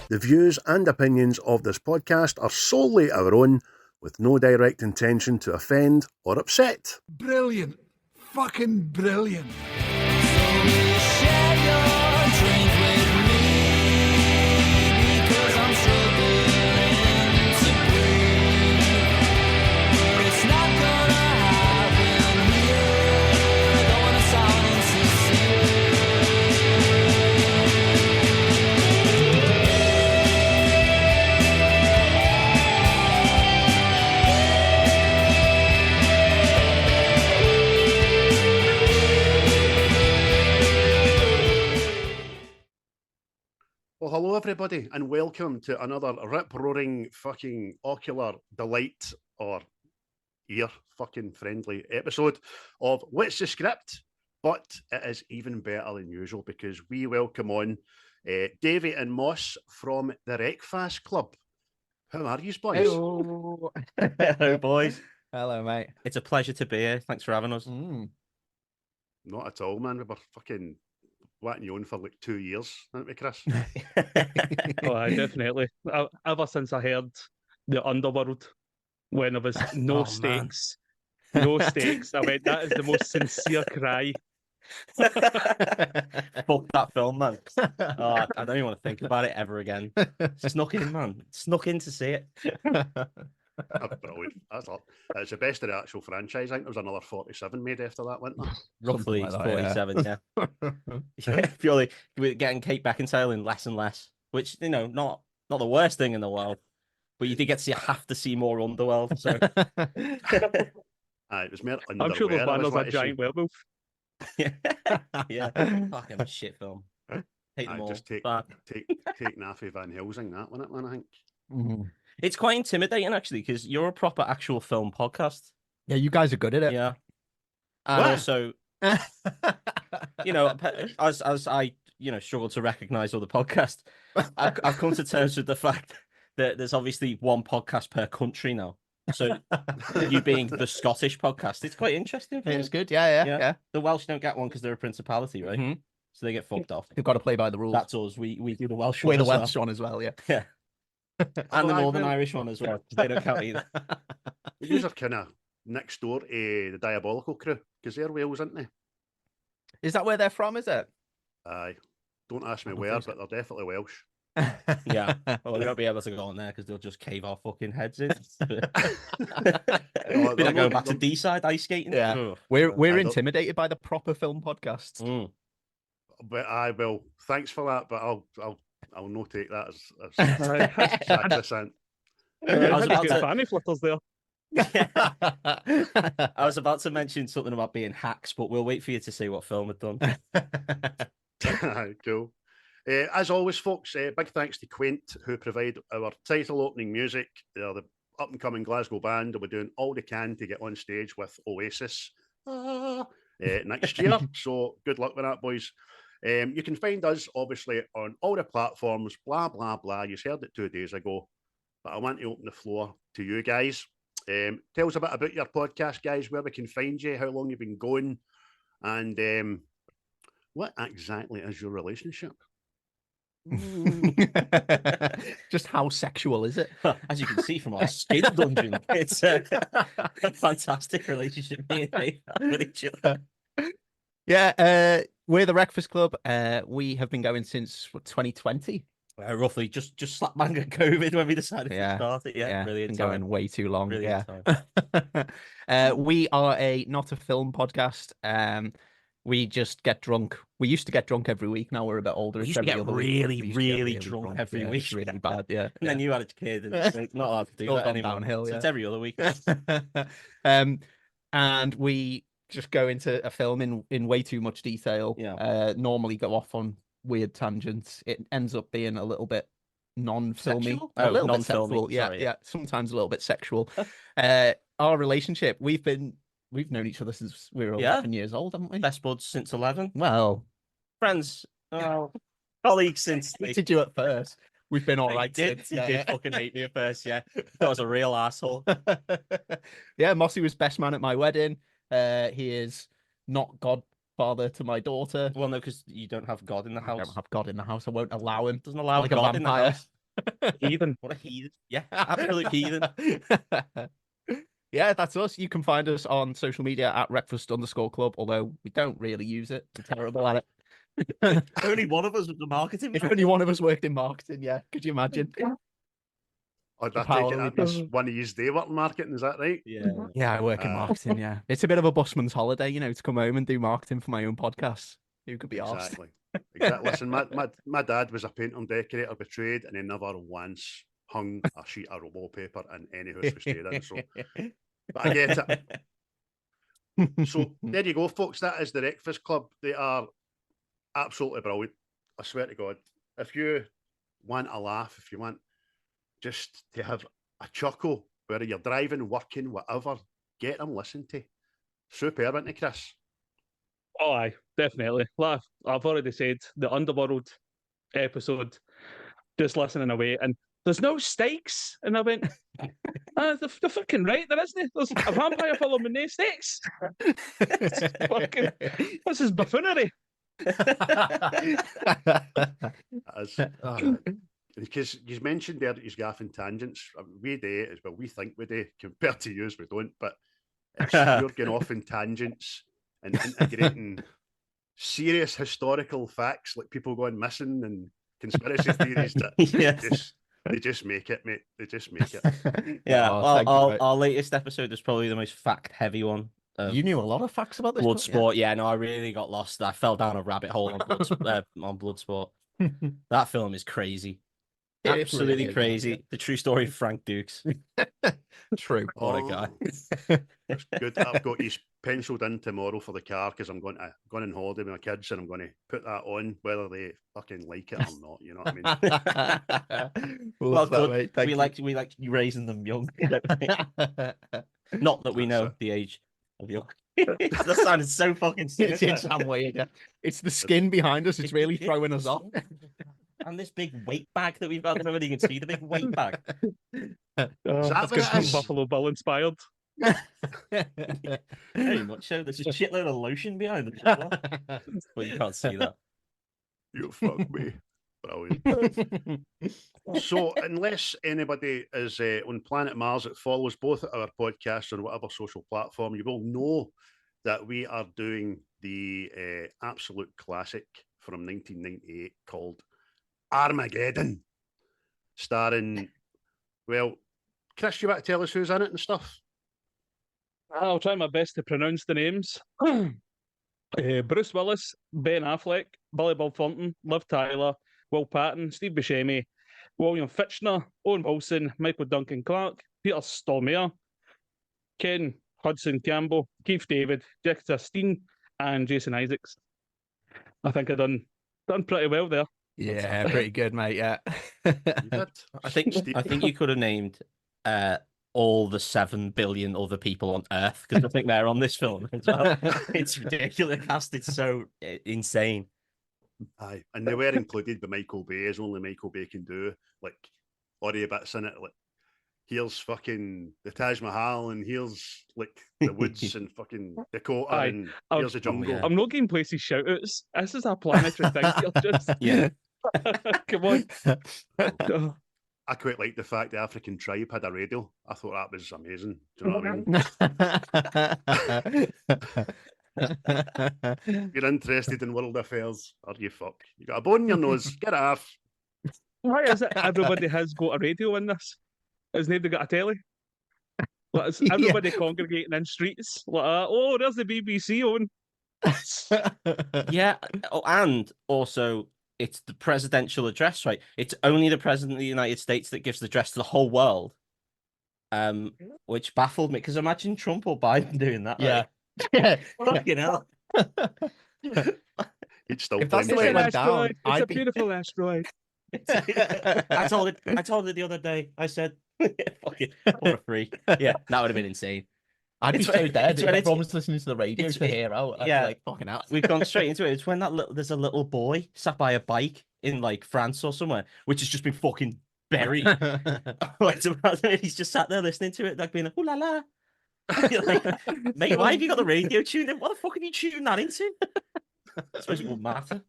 The views and opinions of this podcast are solely our own, with no direct intention to offend or upset. Brilliant. Fucking brilliant. Well, hello everybody, and welcome to another rip-roaring fucking ocular delight or ear fucking friendly episode of What's the Script? But it is even better than usual because we welcome on Davey and Moss from the Wreckfast Club. How are you, boys? Hello. Hello, boys. Hello, mate. It's a pleasure to be here. Thanks for having us. Not at all, man. We were fucking waiting you on for like 2 years, aren't we, Chris? Oh, I definitely. Ever since I heard the Underworld, when there was no stakes, no stakes, I went, that is the most sincere cry. Fuck that film, man. Oh, I don't even want to think about it ever again. Snuck in, man. Snuck in to see it. Brilliant. It's the best of the actual franchise. I think there was another 47 made after that, wasn't there? Roughly Like that, 47, yeah. Purely getting Kate Beckinsale in less and less, which, you know, not the worst thing in the world, but you did get to have to see more Underworld. So it was more I'm sure those banners are giant werewolf. yeah. Fucking shit film. Take them all. Just take Naffy Van Helsing, that one, man, I think. Mm-hmm. It's quite intimidating, actually, because you're a proper actual film podcast. Yeah, you guys are good at it. Yeah. And also, you know, as I, you know, struggle to recognize other podcasts, I've come to terms with the fact that there's obviously one podcast per country now. So you being the Scottish podcast, it's quite interesting. It's good. Yeah. The Welsh don't get one because they're a principality, right? Mm-hmm. So they get fucked off. They've got to play by the rules. That's us. We do the Welsh We're one. the Welsh one as well, yeah. Yeah. And the Northern Irish one as well. They don't count either. These are kind of next door to the Diabolical crew, because they're Wales, aren't they? Is that where they're from, is it? Aye. Don't ask me where, but they're definitely Welsh. Yeah. Well, we won't be able to go on there because they'll just cave our fucking heads in. Be like going back to D-side ice skating. Yeah. Ugh. We're intimidated by the proper film podcasts. Mm. But I will. Thanks for that, but I'll not take that as sacrosanct. I was about to... fanny flitters there. I was about to mention something about being hacks, but we'll wait for you to see what film had done. Cool. As always, folks, big thanks to Quaint, who provide our title opening music. They're the up-and-coming Glasgow band, and we're doing all they can to get on stage with Oasis next year. So good luck with that, boys. You can find us, obviously, on all the platforms, blah, blah, blah. You heard it 2 days ago, but I want to open the floor to you guys. Tell us a bit about your podcast, guys, where we can find you, how long you've been going, and what exactly is your relationship? Just how sexual is it? As you can see from our skin dungeon, it's a fantastic relationship me and Dave have with each other. Yeah, we're the Wreckfast Club. We have been going since 2020. Roughly, just slap bang at COVID when we decided to start it. Yeah, brilliant. Been going way too long. Brilliant We are not a film podcast. We just get drunk. We used to get drunk every week. Now we're a bit older. We used to get really drunk every week. It's really bad, yeah. And then you had a kid, and it's not hard to do that anymore. Downhill, So yeah. it's every other week. And we just go into a film in way too much detail. Yeah. Normally go off on weird tangents. It ends up being a little bit non-filmy. Sexual? A little bit non-filmy. sexual. Yeah, Sorry. yeah. Sometimes a little bit sexual. Our relationship, we've known each other since we were 11 years old, haven't we? Best buds since 11. Well, Friends. Colleagues since... I hated you at first. We've been all right since. You did fucking hate me at first, yeah. That was a real asshole. Yeah, Mossy was best man at my wedding. He is not godfather to my daughter. Well, no, because you don't have God in the house. I don't have God in the house. I won't allow him. Doesn't allow like God a in the vampire. house. Heathen. What a heathen. Yeah, absolute heathen. Yeah, that's us. You can find us on social media at Wreckfast_Club, although we don't really use it. We're terrible at it. Only one of us was the marketing. If only one of us worked in marketing, yeah. Could you imagine? I The take power it we that means one of you day work in marketing, is that right? Yeah. Yeah, I work in marketing, yeah. It's a bit of a busman's holiday, to come home and do marketing for my own podcast. Who could be asked? Exactly. Listen, my dad was a painter and decorator by trade, and he never once hung a sheet of wallpaper in any house we stayed in. So, but I get it. So there you go, folks. That is the Wreckfast Club. They are absolutely brilliant. I swear to God. If you want a laugh, if you want just to have a chuckle, whether you're driving, working, whatever, get them, listen to. Superb, isn't it, Chris? Oh, aye, definitely. Like I've already said, the Underworld episode, just listening away, and there's no stakes. And I went, they're fucking right, there isn't. There's a vampire film with no stakes. This is buffoonery. Because you mentioned there that he's gaffing tangents. We do it as well. We think we do compared to you, we don't. But you're going off in tangents and integrating serious historical facts like people going missing and conspiracy theories that they just make it, mate. They just make it. Yeah, our latest episode is probably the most fact-heavy one. You knew a lot of facts about this. Bloodsport, yeah. No, I really got lost. I fell down a rabbit hole on Bloodsport. That film is crazy. Absolutely really crazy. Yeah. The true story of Frank Dukes. True. What a guy. That's good. I've got these penciled in tomorrow for the car because I'm going on holiday with my kids and I'm going to put that on whether they fucking like it or not. You know what I mean? We like you raising them young. Not that we know the age of your. That sounded so fucking serious. It's in some way. Yeah. It's the skin behind us. It's really throwing us off. And this big weight bag that we've got. I don't know whether you can see the big weight bag. That's good. Buffalo Bill inspired. Very much so. There's a shitload of lotion behind it. But you can't see that. You fuck me. Brilliant. So, unless anybody is on planet Mars that follows both our podcasts on whatever social platform, you will know that we are doing the absolute classic from 1998 called Armageddon, starring, well, Chris, you want to tell us who's in it and stuff? I'll try my best to pronounce the names. Bruce Willis, Ben Affleck, Billy Bob Thornton, Liv Tyler, Will Paton, Steve Buscemi, William Fischer, Owen Wilson, Michael Duncan Clark, Peter Stormere, Ken Hudson Campbell, Keith David, Jessica Steen, and Jason Isaacs. I think I've done pretty well there. Yeah, pretty good, mate. Yeah. I think you could have named all the 7 billion other people on Earth because I think they're on this film as well. It's ridiculous. It's so insane. Aye, and they were included by Michael Bay, as only Michael Bay can do. Like, audio bits in it, like here's fucking the Taj Mahal, and here's like the woods and fucking Dakota, and here's the jungle. I'm not getting places shout outs. This is a planetary thing. Just... Yeah. Come on. I quite like the fact the African tribe had a radio. I thought that was amazing. Do you know what I mean? If you're interested in world affairs, or you fuck. You got a bone in your nose. Get off. Why is it everybody has got a radio in this? Has nobody got a telly? Like, is everybody congregating in streets? Like, oh, there's the BBC on. Yeah, and also it's the presidential address, right? It's only the president of the United States that gives the address to the whole world, which baffled me because imagine Trump or Biden doing that. Yeah, right? Fucking hell. He'd still if that's the way it went down, it's a beautiful asteroid. I told it the other day. I said, "Fuck it, what a freak." Yeah, that would have been insane. I'd be so dead if everyone was listening to the radio to hear out. Yeah, like fucking out. We've gone straight into it. It's when there's a little boy sat by a bike in like France or somewhere, which has just been fucking buried. He's just sat there listening to it, like being like, "Ooh la la." Like, mate, why have you got the radio tuned in? What the fuck have you tuned that into? I suppose it won't matter.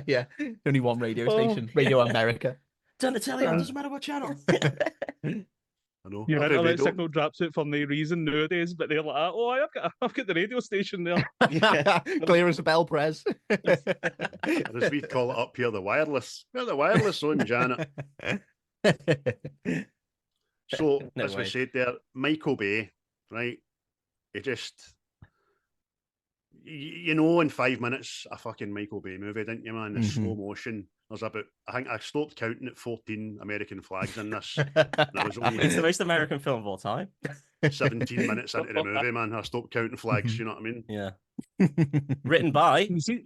Yeah, only one radio station, Radio America. Turn the telly on, doesn't matter what channel. I know. Your Every internet radio- signal drops out for no reason nowadays, but they're like, oh, I've got the radio station there. Clear as a bell, Prez. or as we call it up here, the wireless. Where the wireless on, Janet? So, No as we way. said there, Michael Bay, right? He just, you know, in 5 minutes, a fucking Michael Bay movie, didn't you, man? The slow motion. There's about, I think I stopped counting at 14 American flags in this. And I was It's only the most American film of all time. 17 minutes into the movie, man. I stopped counting flags, you know what I mean? Yeah. Written by You see,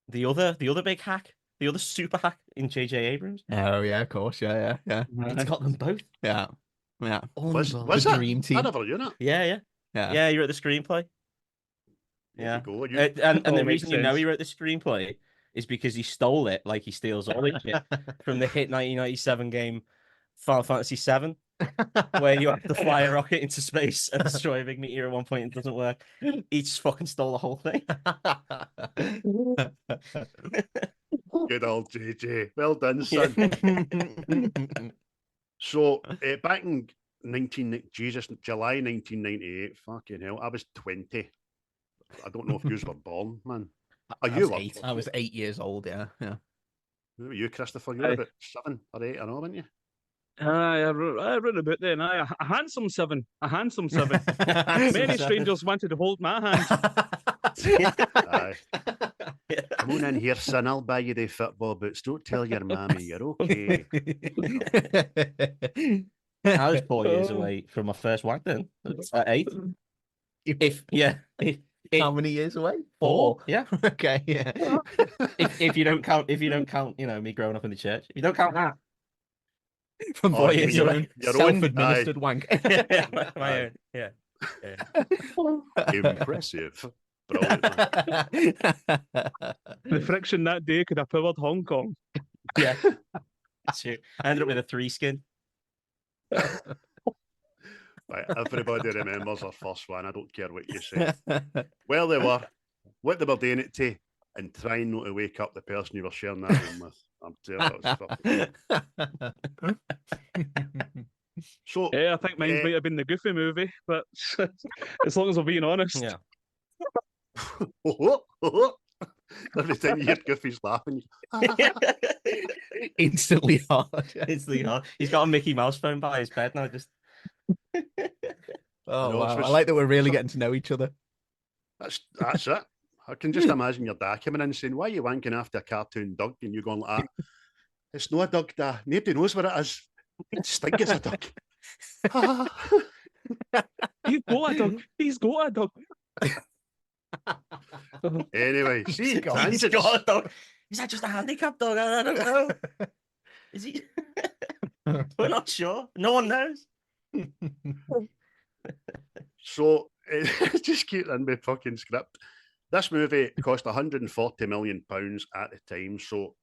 the other big hack, the other super hack in J.J. Abrams. Oh yeah, of course, yeah. It's got them both. Yeah. Was The that? dream team. I never knew that. Yeah. He wrote the screenplay. There Yeah. you go. And the makes reason you know sense. he wrote the screenplay is because he stole it, like he steals all the shit from the hit 1997 game Final Fantasy VII, where you have to fly a rocket into space and destroy a big meteor at one point and it doesn't work. He just fucking stole the whole thing. Good old JJ. Well done, son. So, back in July 1998, fucking hell, I was 20. I don't know if you were born, man. Are you were? I was 8 years old, yeah. Who were you, Christopher? You were Aye. about 7 or 8, I know, weren't you? I wrote about then. A handsome seven. Many strangers wanted to hold my hand. Aye. Come on in here, son. I'll buy you the football boots. Don't tell your mammy you're okay. I was 4 years away from my first wank then. At 8. How many years away? 4. Yeah. Okay, yeah. If you don't count, you know, me growing up in the church. If you don't count that. From Oh, 4 you years mean away. your own? Self-administered wank. My own. Yeah. Impressive. Brilliant, man. The friction that day could have powered Hong Kong. Yeah. True. I ended up with a 3 skin. Right, everybody remembers our first one. I don't care what you say. Where they were, what they were doing it to, and trying not to wake up the person you were sharing that room with. I'm telling you, that was fucking... So, Yeah, I think mine might have been the Goofy movie, but as long as we're being honest. Yeah. every time you hear Goofy's laughing, Instantly hard. It's the he's got a Mickey Mouse phone by his bed now. Just Oh, No, wow. it's I like that we're really getting to know each other. that's it. I can just imagine your dad coming in saying, "Why are you wanking after a cartoon dog?" And you going like that. It's not a dog, Dad. Nobody knows what it is. It stinks it's a dog. He's got a dog. He's got a dog. Anyway, see, he's tangents. got a dog. Is that just a handicapped dog? I don't know. Is he? We're not sure. No one knows. So just keep in my fucking script. This movie cost 140 million pounds at the time, so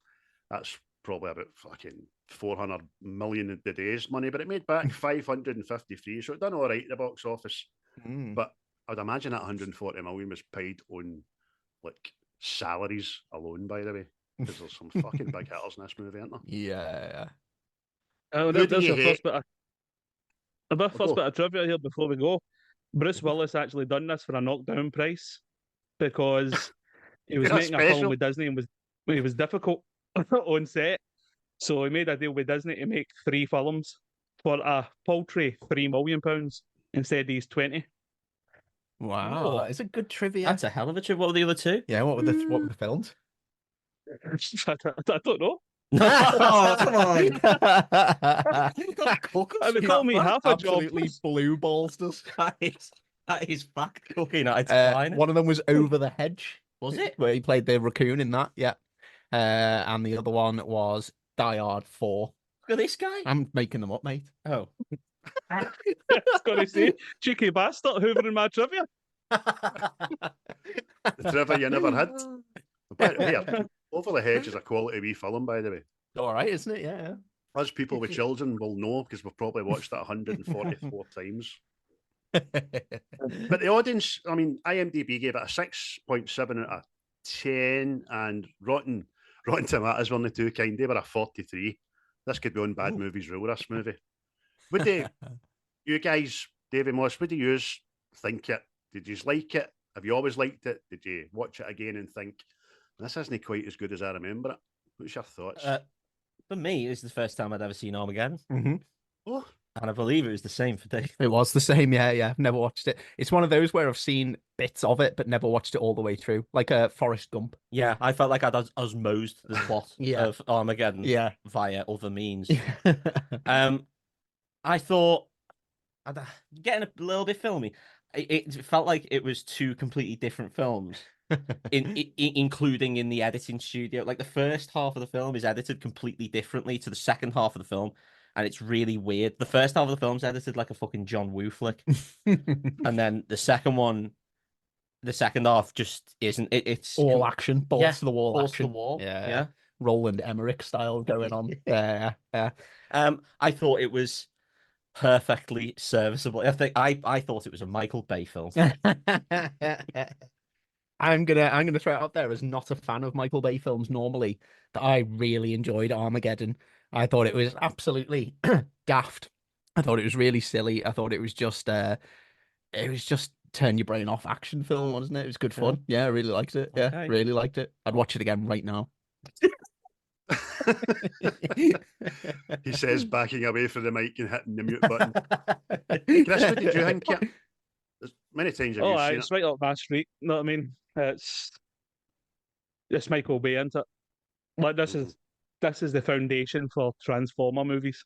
that's probably about fucking 400 million in today's money. But it made back 553, so it done all right at the box office. But I'd imagine that 140 million was paid on like salaries alone. By the way, because there's some fucking big hitters in this movie, aren't there? Yeah. Oh, Who do there's you your hate? first bit of go. bit of trivia here before we go. Bruce Willis actually done this for a knockdown price because he was That's making a film special. with Disney and he was difficult on set. So he made a deal with Disney to make 3 films for a paltry £3 million instead of these 20. Wow. Oh. That is a good trivia. That's a hell of a trip. What were the other 2? Yeah, what were the films? I don't know. Oh, come on. And they call me half a job. Absolutely blue balls us. That is fact cooking at its finest. One of them was Over the Hedge. Was it? Where he played the raccoon in that, yeah. And the other one was Die Hard 4. Look at this guy. I'm making them up, mate. Oh. I was going to say, cheeky bastard, hoovering my trivia. The trivia you never had. But here, Over the Hedge is a quality wee film, by the way. All right, isn't it? Yeah. Us people with children will know because we've probably watched that 144 times. But the audience, I mean, IMDb gave it a 6.7 out of 10, and Rotten Tomatoes were only too kind. They were a 43. This could be on Bad Ooh. Movies Rule, this movie. Would they, you guys, Davy Moss, what do you think it? Did you like it? Have you always liked it? Did you watch it again and think, this isn't quite as good as I remember it? What's your thoughts? For me, it's the first time I'd ever seen Armageddon. Oh, And I believe it was the same for Dave. It was the same, yeah. Never watched it. It's one of those where I've seen bits of it, but never watched it all the way through, like a Forrest Gump. Yeah, I felt like I'd osmosed the plot Yeah. of Armageddon Yeah. via other means. I thought, getting a little bit filmy, it felt like it was two completely different films, including in the editing studio. Like the first half of the film is edited completely differently to the second half of the film, and it's really weird. The first half of the film's edited like a fucking John Woo flick, and then the second half just isn't. It's all action, balls to the wall balls action. to the wall. Yeah. Roland Emmerich style going on. Yeah. I thought it was perfectly serviceable. I thought it was a Michael Bay film. I'm gonna throw it out there as not a fan of Michael Bay films normally, that I really enjoyed Armageddon. I thought it was absolutely daft. I thought it was really silly. I thought it was just turn your brain off action film, wasn't it? It was good fun. Yeah, I really liked it. Yeah, Okay. really liked it. I'd watch it again right now. he says, backing away from the mic and hitting the mute button. Chris, what did you think? There's many times have you seen It's right up my street. You know what I mean? It's Michael Bay, isn't it? Like this is the foundation for Transformer movies.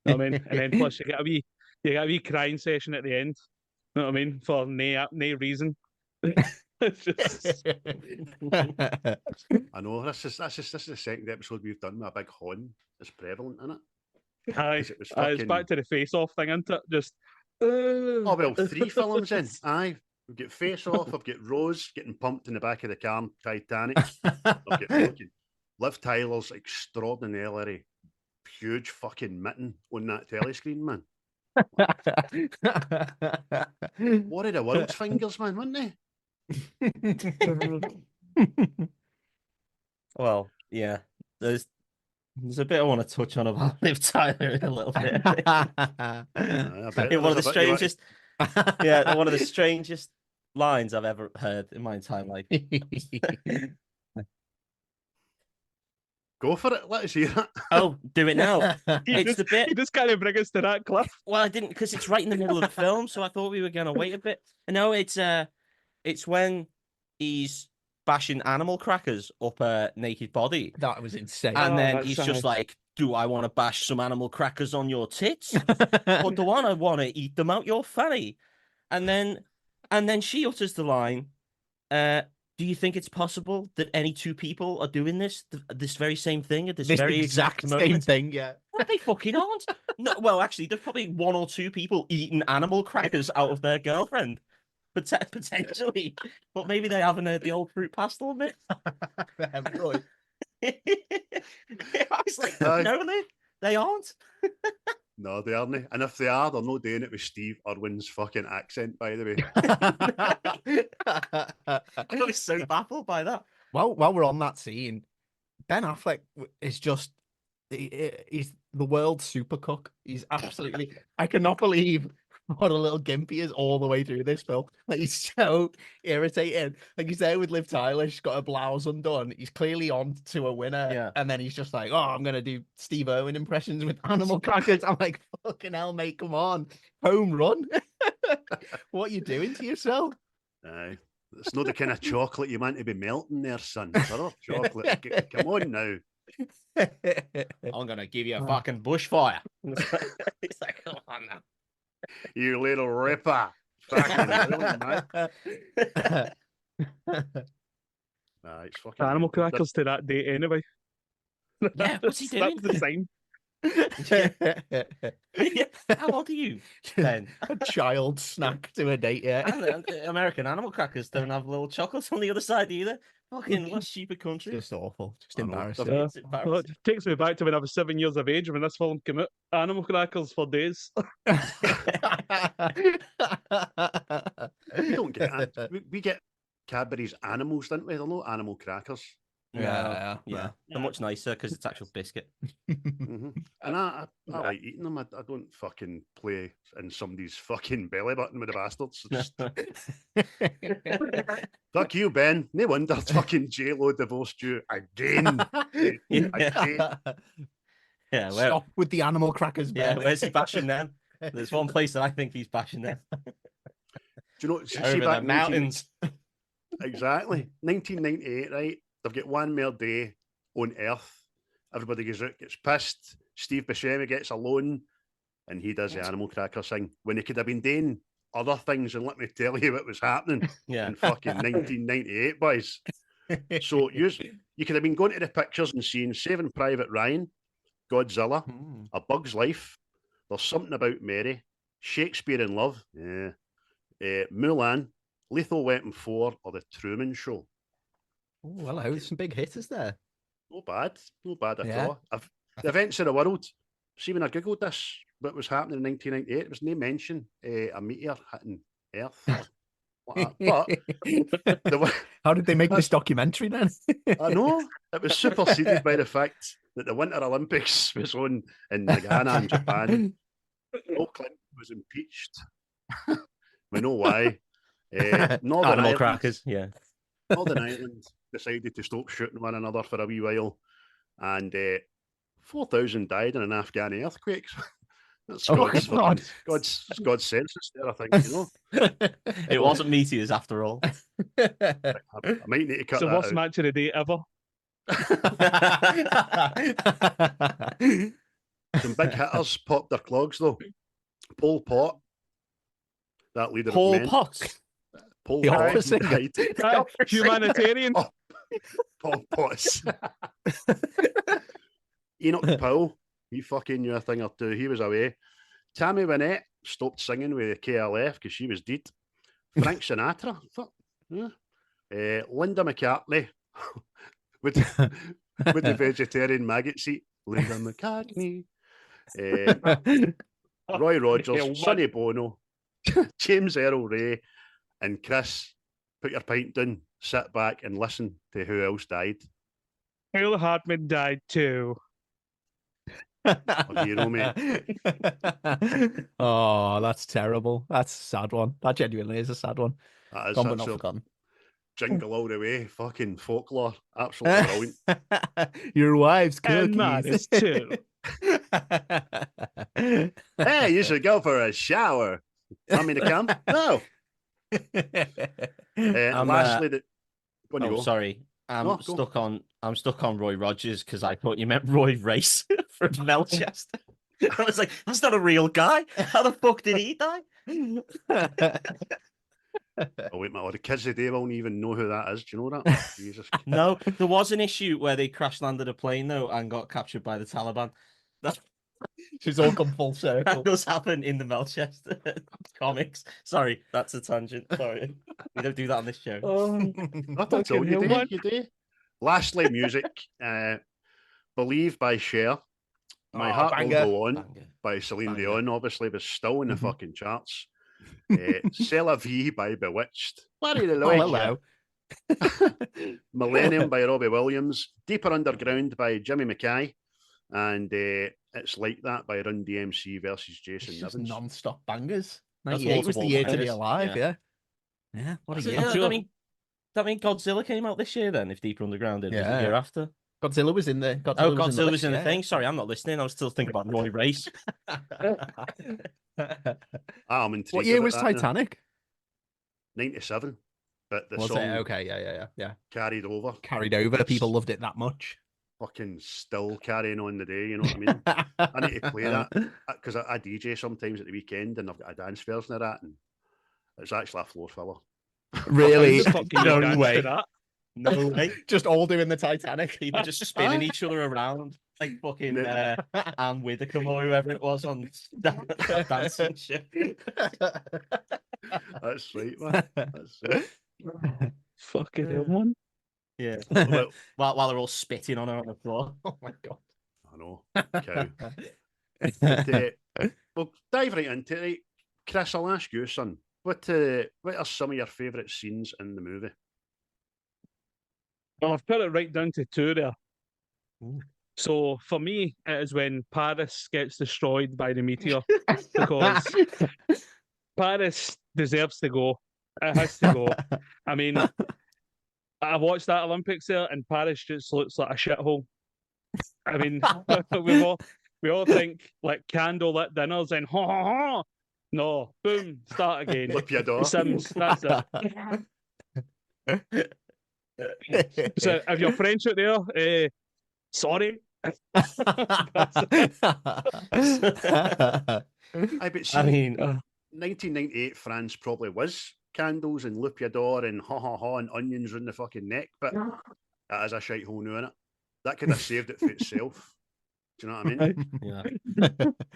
You know what I mean? And then plus you get a wee crying session at the end. You know what I mean? For no reason. It's just... I know this is the second episode we've done with a big horn. It's prevalent in it. Aye, it's back to the face-off thing, isn't it? Just oh well, 3 films in. Aye, we've got Face Off. I've got Rose getting pumped in the back of the car, Titanic. I've got fucking Liv Tyler's extraordinarily huge fucking mitten on that telescreen, man. What are the world's fingers, man, weren't they? Well, yeah. There's a bit I want to touch on about Liv Tyler in a little bit. One of the strangest, one of the strangest lines I've ever heard in my entire life. Go for it. Let us hear it. Oh, do it now. It's the bit. You just kind of bring us to that cliff. Well, I didn't, because it's right in the middle of the film, so I thought we were going to wait a bit. No, it's when he's bashing animal crackers up a naked body. That was insane. And then he's just like, do I want to bash some animal crackers on your tits? Or do I want to eat them out your fanny? And then she utters the line, do you think it's possible that any two people are doing this very same thing at this very exact same moment? thing? Yeah. Well, they fucking aren't. No, well, actually, there's probably 1 or 2 people eating animal crackers out of their girlfriend. Potentially. But maybe they haven't heard the old fruit pastel bit. I was like, no, they aren't. No, they aren't. And if they are, they're not doing it with Steve Irwin's fucking accent, by the way. I was so baffled by that. Well, while we're on that scene, Ben Affleck is just, he's the world's super cook. He's absolutely, I cannot believe what a little gimp he is all the way through this film. Like, he's so irritating. Like, he's there with Liv Tyler, she's got her blouse undone. He's clearly on to a winner. Yeah. And then he's just like, oh, I'm going to do Steve Irwin impressions with animal crackers. I'm like, fucking hell, mate, come on. Home run. What are you doing to yourself? Aye. It's not the kind of chocolate you meant to be melting there, son. It's other chocolate. Come on now. I'm going to give you a fucking bushfire. It's like, come on now. You little ripper. Fucking brilliant, man. It's fucking Animal crackers to that date anyway. Yeah, what's he doing? That's the sign. How old are you, Ben? A child snack to a date, yeah. American animal crackers don't have little chocolates on the other side either. Fucking what stupid country. Just awful. Just I know. embarrassing. It's Well, embarrassing. it takes me back to when I was 7 years of age when this film came out. Animal crackers for days. We don't get we get Cadbury's animals, didn't we? They're not animal crackers. No, yeah. They're much nicer because it's actual biscuit. And I like eating them. I don't fucking play in somebody's fucking belly button with the bastards. Just... Fuck you, Ben. No wonder fucking J-Lo divorced you again. Again. Yeah, Stop with the animal crackers, Ben. Yeah, where's he bashing them? There's one place that I think he's bashing them. Do you know? Over the mountains. Exactly. 1998, right? They've got one more day on Earth. Everybody goes out, gets pissed. Steve Buscemi gets alone, and he does the animal cracker thing when he could have been doing other things. And let me tell you what was happening in fucking 1998, boys. So you could have been going to the pictures and seeing Saving Private Ryan, Godzilla, A Bug's Life, There's Something About Mary, Shakespeare in Love, Mulan, Lethal Weapon 4, or The Truman Show. Oh, hello, there's some big hitters there. No bad at all. The events of the world. See, when I googled this, what was happening in 1998, there was no mention a meteor hitting Earth. But how did they make this documentary then? I know it was superseded by the fact that the Winter Olympics was on in Nagano in Japan. Bill Clinton was impeached. We know why. Northern Animal Ireland, crackers, yeah. Northern Ireland decided to stop shooting one another for a wee while, and 4,000 died in an Afghan earthquake. That's God's census there, I think, you know. It wasn't meteors after all. I might need to cut It's the that worst out. match of the day ever. Some big hitters popped their clogs, though. Pol Pot, that leader Pol of men. Pot. Pol The Pot opera singer. died. Humanitarian. Oh, Pol Pot's. Enoch Powell, he fucking knew a thing or two. He was away. Tammy Wynette stopped singing with the KLF because she was dead. Frank Sinatra, Linda McCartney with the vegetarian maggot seat. Linda McCartney. Roy Rogers, Sonny Bono, James Earl Ray, and Chris. Put your pint down, sit back, and listen to who else died. Phil Hartman died too. A hero, mate. Oh, that's terrible. That's a sad one. That genuinely is a sad one. That is Gone but not that's a forgotten. jingle all the way. Fucking folklore. Absolutely brilliant. Your wife's And cookies. Maris too. Hey, you should go for a shower. Want me to come? No. Lastly, go. Sorry. I'm No, go. stuck on Roy Rogers because I thought you meant Roy Race from Melchester. I was like, that's not a real guy. How the fuck did he die? Oh wait, the kids today won't even know who that is. Do you know that? Jesus. No, there was an issue where they crash landed a plane though and got captured by the Taliban. She's all come full circle. That does happen in the Melchester comics. Sorry, that's a tangent. Sorry, we don't do that on this show. That's all you do. Lastly, music. Believe by Cher. My Heart banger. Will Go On Banger. by Celine Banger. Dion, obviously, was still in the fucking charts. C'est la vie by Bewitched. Larry the Oh, hello. Millennium by Robbie Williams. Deeper Underground by Jimmy Mackay. And It's Like That by Run DMC versus Jason It's just Nivens. non-stop bangers. That's 98 was the multiple year to be bangers. alive, Yeah. Yeah, what a So, year. that mean Godzilla came out this year then? If Deeper Underground did, was it the year after? Godzilla was in there. Godzilla was in the list, thing. Sorry, I'm not listening. I was still thinking about Roy Race. I'm intrigued. What year about was that now. Titanic? 97. But the Was song it? Okay, yeah. carried over. Carried over. It's People loved it that much. fucking still carrying on the day, you know what I mean? I need to play that because I DJ sometimes at the weekend and I've got a dance version of that, and it's actually a floor filler. Really? How the fuck can you No dance way. to that? No way. Just all doing the Titanic. People just spinning each other around like fucking Anne Widdecombe or whoever it was on dancing shit. That's right, man. That's it. Fucking hell, man. Yeah. Well, While they're all spitting on her on the floor. Oh my god. I know. Cow. But, we'll dive right into it. Right? Chris, I'll ask you, son. What are some of your favourite scenes in the movie? Well, I've put it right down to two there. Ooh. So for me, it is when Paris gets destroyed by the meteor because Paris deserves to go. It has to go. I mean, I watched that Olympics there, and Paris just looks like a shithole. I mean, we all think like candlelit dinners and ha ha ha. No, boom, start again. Flip your door. Sims, that's it. So if you're French out there, sorry. That's it. But see, I mean, 1998 France probably was candles and loop your door and ha ha ha and onions in the fucking neck, but it is a shite hole now, innit? That could have saved it for itself. Do you know what I mean? yeah.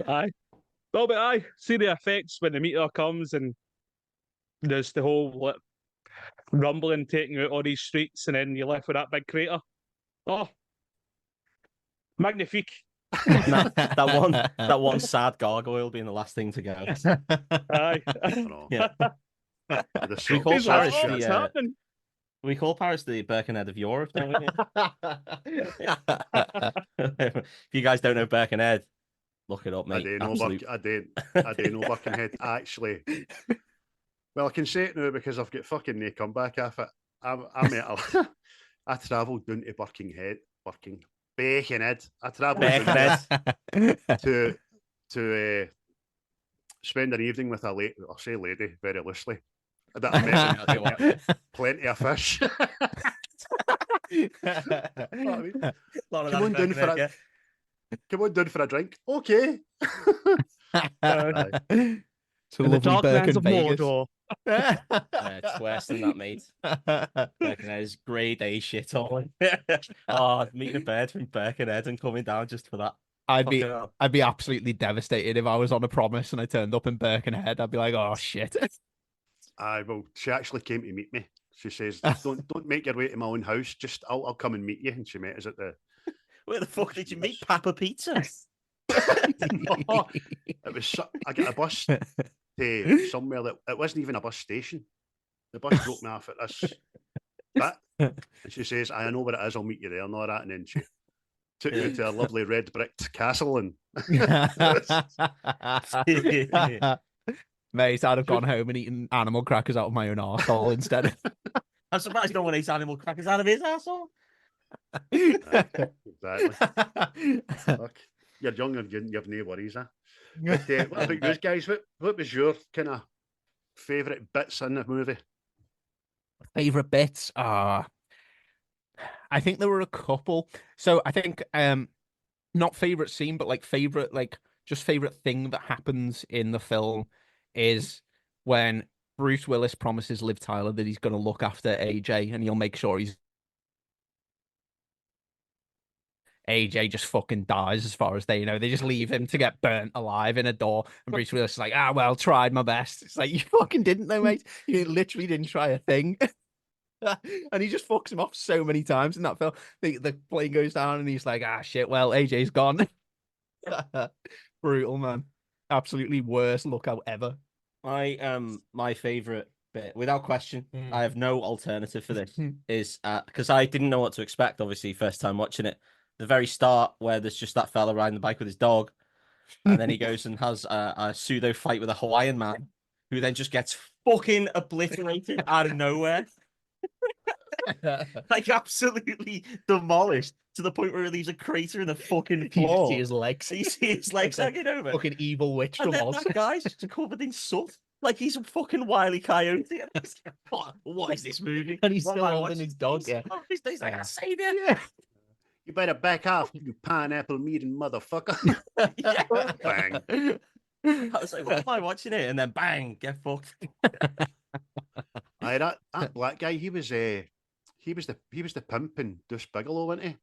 Aye. No, but aye, see the effects when the meteor comes and there's the whole like, rumbling taking out all these streets, and then you're left with that big crater. Oh, magnifique. that one sad gargoyle being the last thing to go. Aye. I know. Yeah. The We sort call of He's like, Paris oh, the, what's happening? We call Paris the Birkenhead of Europe, don't we? If you guys don't know Birkenhead, look it up, I mate. do know, Absolute- I do know Buckenhead. Actually, well, I can say it now because I've got fucking no comeback off it. I travelled down to Birkenhead. I travelled Birkenhead. to spend an evening with a lady. I'll say lady very loosely. That I met in plenty of fish. Come on down for a come on down for a drink. Okay. Aye. So In the lovely dark lands Birken of Vegas. Mordor. It's worse than that, mate. Birkenhead is grade A shit on. Oh, meeting a bird from Birkenhead and coming down just for that. I'd Fucking be absolutely devastated if I was on a promise and I turned up in Birkenhead. I'd be like, oh shit. Well, she actually came to meet me. She says, "Don't make your way to my own house. Just I'll come and meet you." And she met us at the. Where the fuck did you meet Papa Pizza? It was. I got a bus to somewhere that it wasn't even a bus station. The bus dropped me off at this bit, and she says, "I know where it is. I'll meet you there." And all that, and then she took me to a lovely red bricked castle, and Mate, I'd have gone home and eaten animal crackers out of my own arsehole instead. I'm surprised no one eats animal crackers out of his asshole. exactly. Look, you're young and you've no worries, huh? But, what about you guys? What was your kind of favourite bits in the movie? Favorite bits? I think there were a couple. So I think not favorite scene, but like just favorite thing that happens in the film is when Bruce Willis promises Liv Tyler that he's going to look after AJ and he'll make sure he's. AJ just fucking dies as far as they know. They just leave him to get burnt alive in a door. And Bruce Willis is like, well, tried my best. It's like, you fucking didn't though, mate. You literally didn't try a thing. And he just fucks him off so many times in that film. The plane goes down and he's like, shit, well, AJ's gone. Brutal, man. Absolutely worst lookout ever. My favorite bit, without question, I have no alternative for this, is because I didn't know what to expect, obviously, first time watching it. The very start where there's just that fella riding the bike with his dog, and then he goes and has a pseudo fight with a Hawaiian man, who then just gets fucking obliterated out of nowhere. Like absolutely demolished to the point where he leaves a crater in the fucking floor. You see his legs. You see his legs hanging over. Fucking evil witch And from then Oz. that guy's just covered in soot. Like he's a fucking wily coyote. What is this movie? And he's What still am I holding watching? his dog. Yeah. He's like, I say that. Yeah. You better back off, you pineapple meeting motherfucker. Bang. I was like, what am I watching it? And then bang, get fucked. Aye, that black guy, he was the pimp in Deuce Bigelow, wasn't he?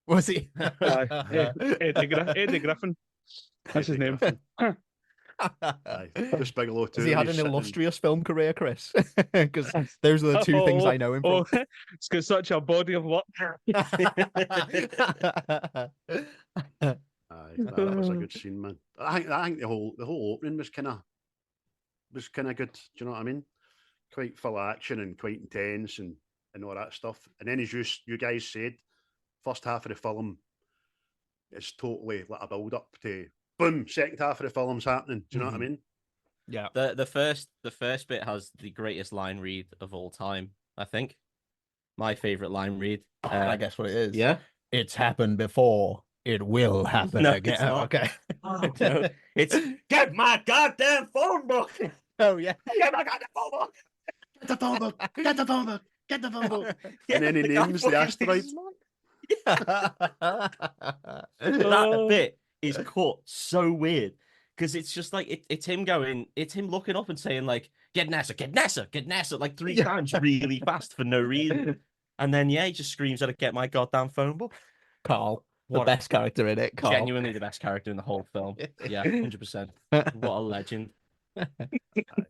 Was he? Eddie Griffin. That's his name. Aye, Deuce Bigelow too. Has he had he's an sitting- illustrious film career, Chris? Because those are the two things I know him from. It's got such a body of work. Aye, that was a good scene, man. I think the whole opening was kind of good. Do you know what I mean? Quite full of action and quite intense, and and all that stuff. And then as you guys said, first half of the film is totally like a build up to boom, second half of the film's happening. Do you know what I mean? Yeah. The first bit has the greatest line read of all time, I think. My favorite line read. I guess what it is. Yeah. It's happened before. It will happen No, again. it's not. Okay. No, it's get my goddamn phone book. Oh yeah. Get my goddamn phone book. Get the phone book. Get the phone book. Get the phone book. Yeah, And then he the guy names the fucking asteroid. pisses That bit is cut so weird because it's just like it's him looking up and saying like get NASA, get NASA, get NASA like 3 times really fast for no reason, and then he just screams at it, get my goddamn phone book. Carl, the What best character in it. Carl. Genuinely the best character in the whole film. Yeah, 100%. What a legend.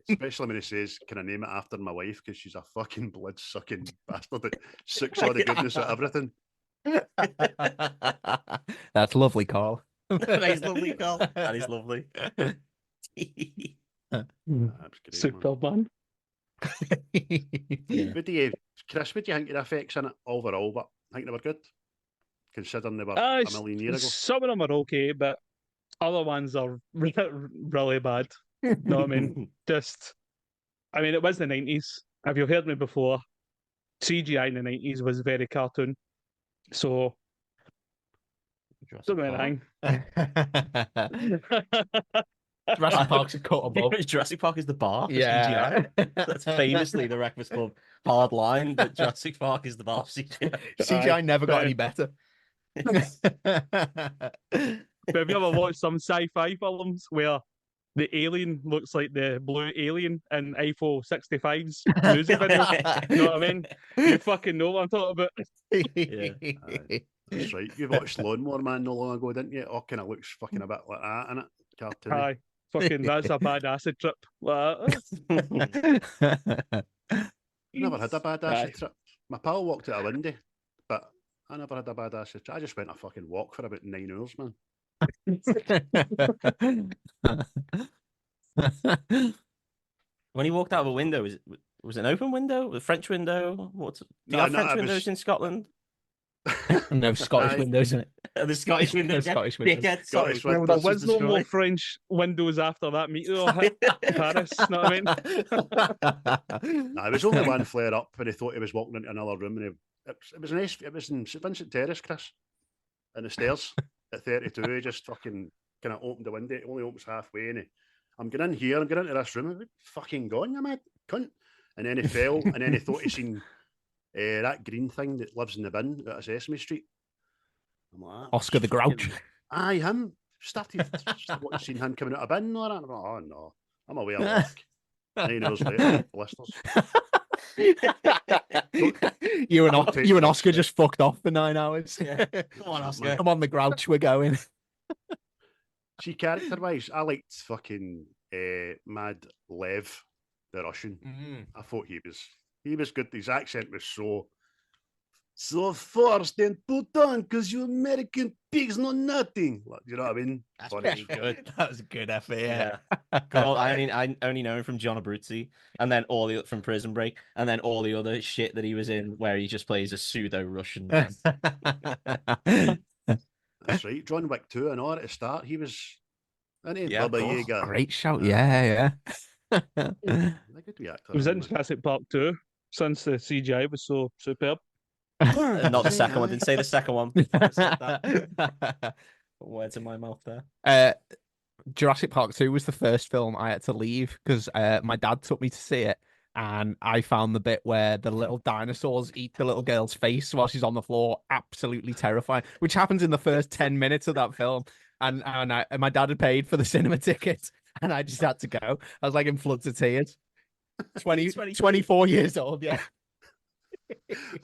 Especially when he says, "Can I name it after my wife? Because she's a fucking blood sucking bastard that sucks all the goodness out of everything." That's lovely, Carl. That is lovely, Carl. That is lovely. That's great, Super man. Yeah. Chris, what do you think of the effects in it overall? But I think they were good, considering they were a million years ago. Some of them are okay, but other ones are really bad. You know what I mean? I mean, it was the 90s. If you've heard me before, CGI in the 90s was very cartoon. So, don't know anything. Jurassic Park's a cut above. Jurassic Park is the bar for Yeah. CGI. That's famously the Wreckfast Club hard line, but Jurassic Park is the bar for CGI. CGI never got any better. But have you ever watched some sci-fi films where the alien looks like the blue alien in Eiffel 65's music video? You know what I mean? You fucking know what I'm talking about. That's right. You watched Lawnmower Man not long ago, didn't you? Oh, kind of looks fucking a bit like that, innit? Cartoony. Aye, fucking that's a bad acid trip. Like that. Never had a bad acid trip. My pal walked out a window, but I never had a bad acid trip. I just went a fucking walk for about 9 hours, man. When he walked out of a window, was it an open window? A French window? Do you have French windows in Scotland? No Scottish windows in it. The Scottish windows. Scottish windows. Dickhead, sorry. Scottish There windows. was no more French windows after that meteor hit Paris. You know what I mean? Nah, it was only one flare up when he thought he was walking into another room, and it was nice. It was in St Vincent Terrace, Chris, in the stairs at 32. He just fucking kind of opened the window. It only opens halfway, and I'm going in here. I'm going into this room. I'm like, fucking gone, you mad cunt. And then he fell, and then he thought he seen that green thing that lives in the bin out of Sesame Street. I'm like, Oscar the Grouch. Aye, him. Started seeing him coming out of bin and all that. I'm like, oh no, I'm aware of work. 9 hours later, blisters. You and Oscar just fucked off for 9 hours. Yeah. Come on, Oscar. Come on, the Grouch, we're going. See, character-wise, I liked fucking Mad Lev, the Russian. I thought he was good. His accent was so forced and put on because you American pigs know nothing. You know what I mean? That's Funny. pretty good. That was a good effort, yeah. Well, I only know him from John Abruzzi, and then from Prison Break, and then all the other shit that he was in where he just plays a pseudo Russian. That's right. John Wick 2 and all at the start, he was. Yeah, of Bubba course. Yeager. Great shout, yeah. A good wee actor. It was in Jurassic Park 2 since the CGI was so superb. Not the second one. Didn't say the second one. Just said that. Words in my mouth there. Jurassic Park 2 was the first film I had to leave because my dad took me to see it, and I found the bit where the little dinosaurs eat the little girl's face while she's on the floor absolutely terrifying, which happens in the first 10 minutes of that film. And my dad had paid for the cinema ticket, and I just had to go. I was like in floods of tears. 24 years old, yeah.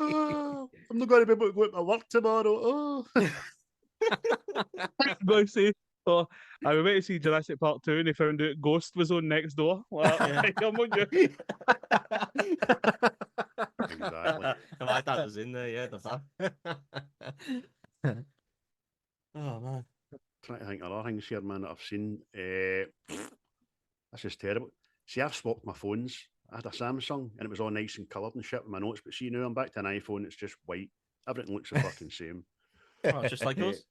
Oh, I'm not going to be able to go to my work tomorrow. Oh. I'm going to say, I went to see Jurassic Park 2 and they found out Ghost was on next door. Well, come on, you. Exactly. My dad was in there, yeah. Oh, man. Trying to think of other things here, man, that I've seen. This is terrible. See, I've swapped my phones I had a Samsung and it was all nice and coloured and shit with my notes. But see now I'm back to an iPhone. It's just white. Everything looks the fucking same. Oh, just like us.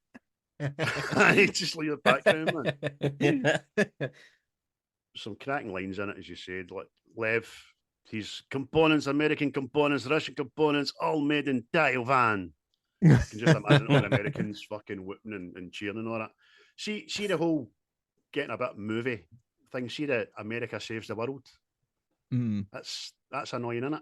It's just like the background, man. Yeah. Some cracking lines in it, as you said. Like Lev, his components, American components, Russian components, all made in Taiwan. You can just imagine all the Americans fucking whooping and cheering and all that. See the whole getting a bit movie thing. See that America saves the world. Mm. That's annoying, isn't it?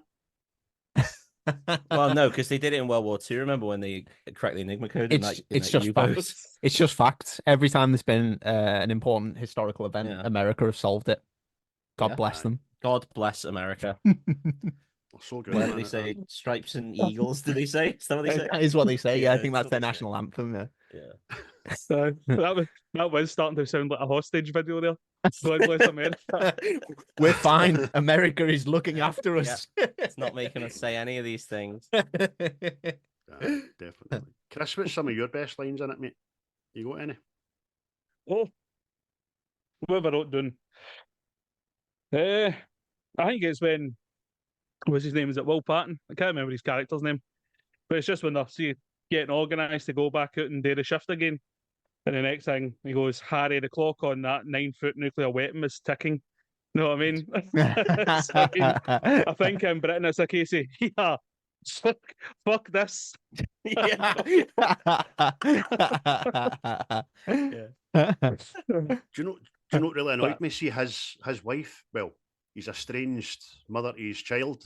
Well, no, because they did it in World War II. Remember when they cracked the Enigma code? It's just facts. It's just facts. Every time there's been an important historical event, Yeah. America have solved it. God Yeah. bless them. God bless America. So good. What man. did they say? Stripes and eagles, did they say? Is that what they say? That is what they say. Yeah, I Yeah, think it's that's their what they say. national anthem. Yeah. Yeah. So that was starting to sound like a hostage video there. God bless America. We're fine. America is looking after us. It's not making us say any of these things. Yeah, definitely. Chris, what's some of your best lines in it, mate? You got any? Oh, what have I wrote down? I think it's when, what's his name? Is it Will Paton? I can't remember his character's name. But it's just when they're getting organised to go back out and do the shift again. And the next thing, he goes, Harry, the clock on that 9-foot nuclear weapon is ticking. You know what I mean? So, I think in Britain it's a case of, yeah, fuck this. Yeah. Do you know what really annoyed me? See his wife, well, his estranged mother to his child,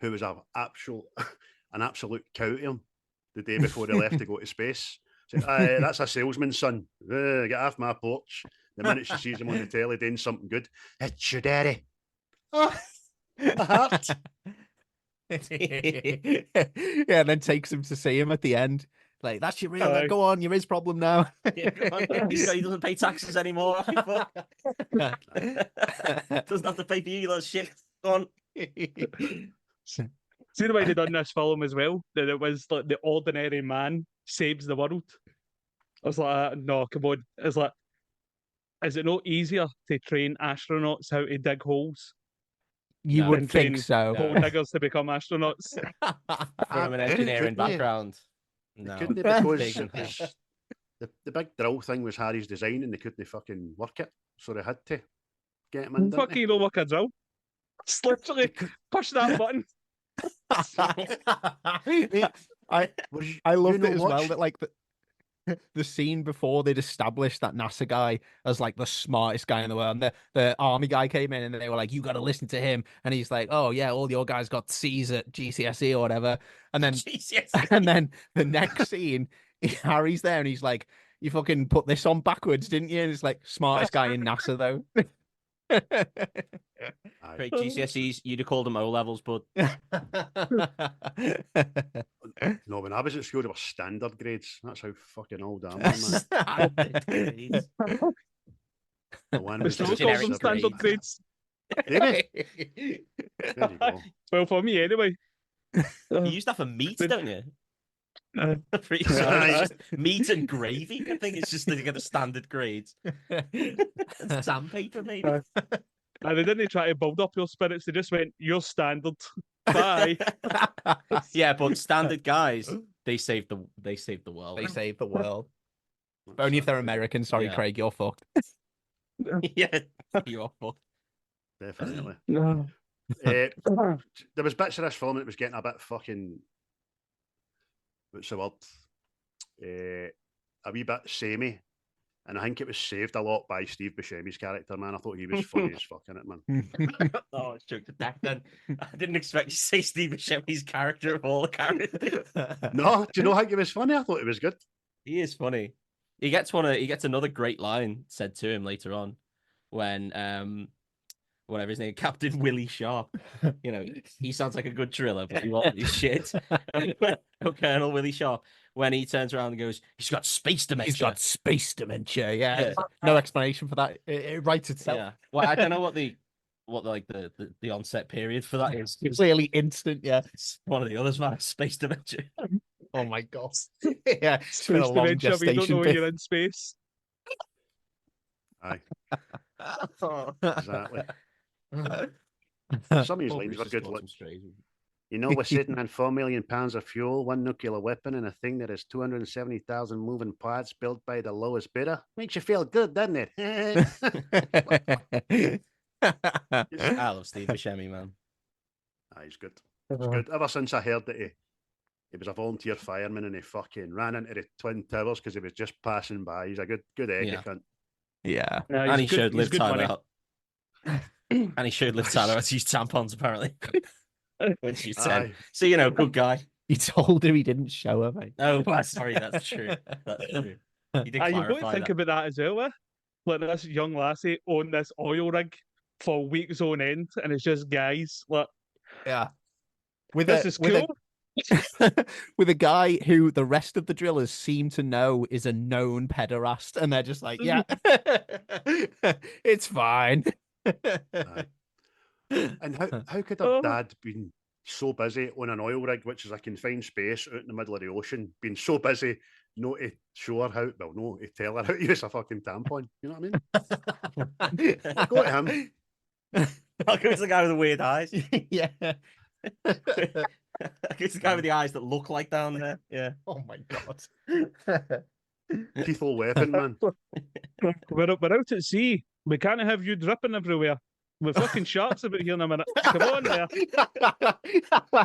who was an absolute cow to him the day before they left to go to space. Said, that's a salesman's son. Get off my porch. The minute she sees him on the telly doing something good, it's your daddy. Oh, my heart. Yeah, and then takes him to see him at the end. Like, that's your real, go on, you're his problem now. Yeah, go on. He doesn't pay taxes anymore. Doesn't have to pay for you, that shit. Go on. See the way they done this film as well? That it was like the ordinary man saves the world. I was like, no, come on. It's like, is it not easier to train astronauts how to dig holes? You No. would And think train so. hole diggers to become astronauts. From an engineering Couldn't you? background. No. Couldn't they? Because Big it no. was, the big drill thing was Harry's design and they couldn't fucking work it. So they had to get him in, didn't Fucking no work a drill. Just literally push that button. I loved know it as what? well that like the scene before they'd established that NASA guy as like the smartest guy in the world. And the army guy came in and they were like, you got to listen to him. And he's like, oh yeah, all your guys got C's at GCSE or whatever. And then GCSE. and then the next scene, Harry's there and he's like, you fucking put this on backwards, didn't you? And it's like, smartest guy in NASA though. Aye. Great GCSEs, you'd have called them O levels, but No, when I was at school, there were standard grades. That's how fucking old I am, man. grades. The one We was still just call generic them standard grades. There you go. Well, for me anyway. You used that for meat, don't you? Uh, Pretty Yeah. sure it's just meat and gravy. I think it's just to get the standard grades. Sandpaper, maybe. And they didn't try to build up your spirits. They just went, you're standard. Bye. Yeah, but standard guys, they saved the world. They saved the world. But only if they're American. Sorry, Yeah. Craig, you're fucked. Yeah, you're fucked. Definitely. No. There was bits of this film that was getting a bit fucking, what's the word? A wee bit samey. And I think it was saved a lot by Steve Buscemi's character, man. I thought he was funny as fuck in it, man. Oh, it's choked to death then. I didn't expect you to say Steve Buscemi's character of all the characters. No, do you know how he was funny? I thought it was good. He is funny. He gets another great line said to him later on when whatever his name, Captain Willie Sharp. You know, he sounds like a good driller, but he won't do shit. Colonel Willie Sharp, when he turns around and goes, he's got space dementia. He's got space dementia. Yeah. Yeah. No explanation for that. It writes itself. Yeah. Well, I don't know what the onset period for that is. It's clearly instant. Yeah. It's one of the others, man. Space dementia. Oh my god. Yeah. It's been a Space long dementia, but you don't gestation know period. you're in space. Aye, exactly. Some of his Poor lines Bruce were has good. caught Like, some strays. you know, we're sitting on 4 million pounds of fuel, one nuclear weapon, and a thing that has 270,000 moving parts built by the lowest bidder. Makes you feel good, doesn't it? I love Steve Buscemi, man. He's good. He's good. Ever since I heard that he was a volunteer fireman and he fucking ran into the Twin Towers because he was just passing by. He's a good egg, Yeah. cunt. Yeah. Yeah, And he he's good. showed He's Liv good Tyler money. out. And he showed Liv Tyler how to use tampons, apparently. When she said, Aye. so, good guy. He told her he didn't show her, mate. Oh, sorry, that's true. That's true. He did You've got to clarify think that. about that as well. Like this young lassie on this oil rig for weeks on end, and it's just guys. Like, Yeah. With this is cool. with a guy who the rest of the drillers seem to know is a known pederast, and they're just like, yeah, it's fine. Aye. And how could her dad been so busy on an oil rig, which is a confined space out in the middle of the ocean, being so busy not to show her how, well, no, to tell her how to use a fucking tampon? You know what I mean? Go to him. I'll go to the guy with the weird eyes. Yeah. It's the guy with the eyes that look like down there. Yeah. Oh my god. Lethal weapon, man. We're out at sea. We can't have you dripping everywhere. We're fucking sharks about here in a minute. Come on there.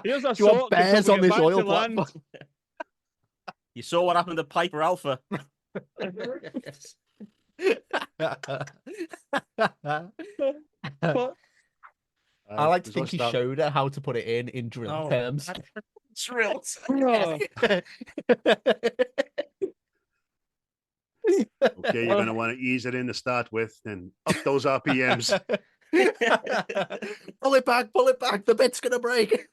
Here's a Do you want sock bears until on we this get back oil to land. platform? You saw what happened to Piper Alpha. But I like to there's think he lots of showed her how to put it in drill terms. Drills. Okay, you're going to want to ease it in to start with, and up those RPMs. Pull it back, the bit's gonna break.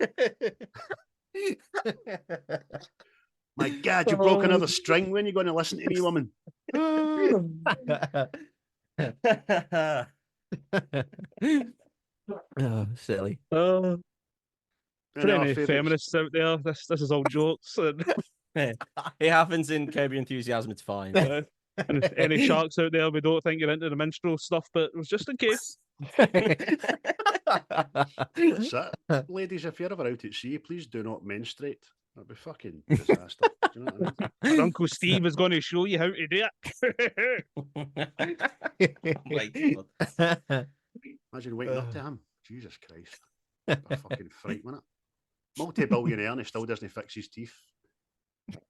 My God, you broke another string. When are you going to listen to me, woman? Oh, silly. for Any other any favourites? feminists out there, this is all jokes. It happens in Curb Your Enthusiasm. It's fine. And any sharks out there, we don't think you're into the minstrel stuff, but it was just in case. So, ladies, if you're ever out at sea, please do not menstruate. That'd be fucking disaster. Do you know what I mean? Our Uncle Steve is going to show you how to do it. My God. Imagine waking up to him. Jesus Christ. A fucking fright, wasn't it? Multi-billionaire and he still doesn't fix his teeth.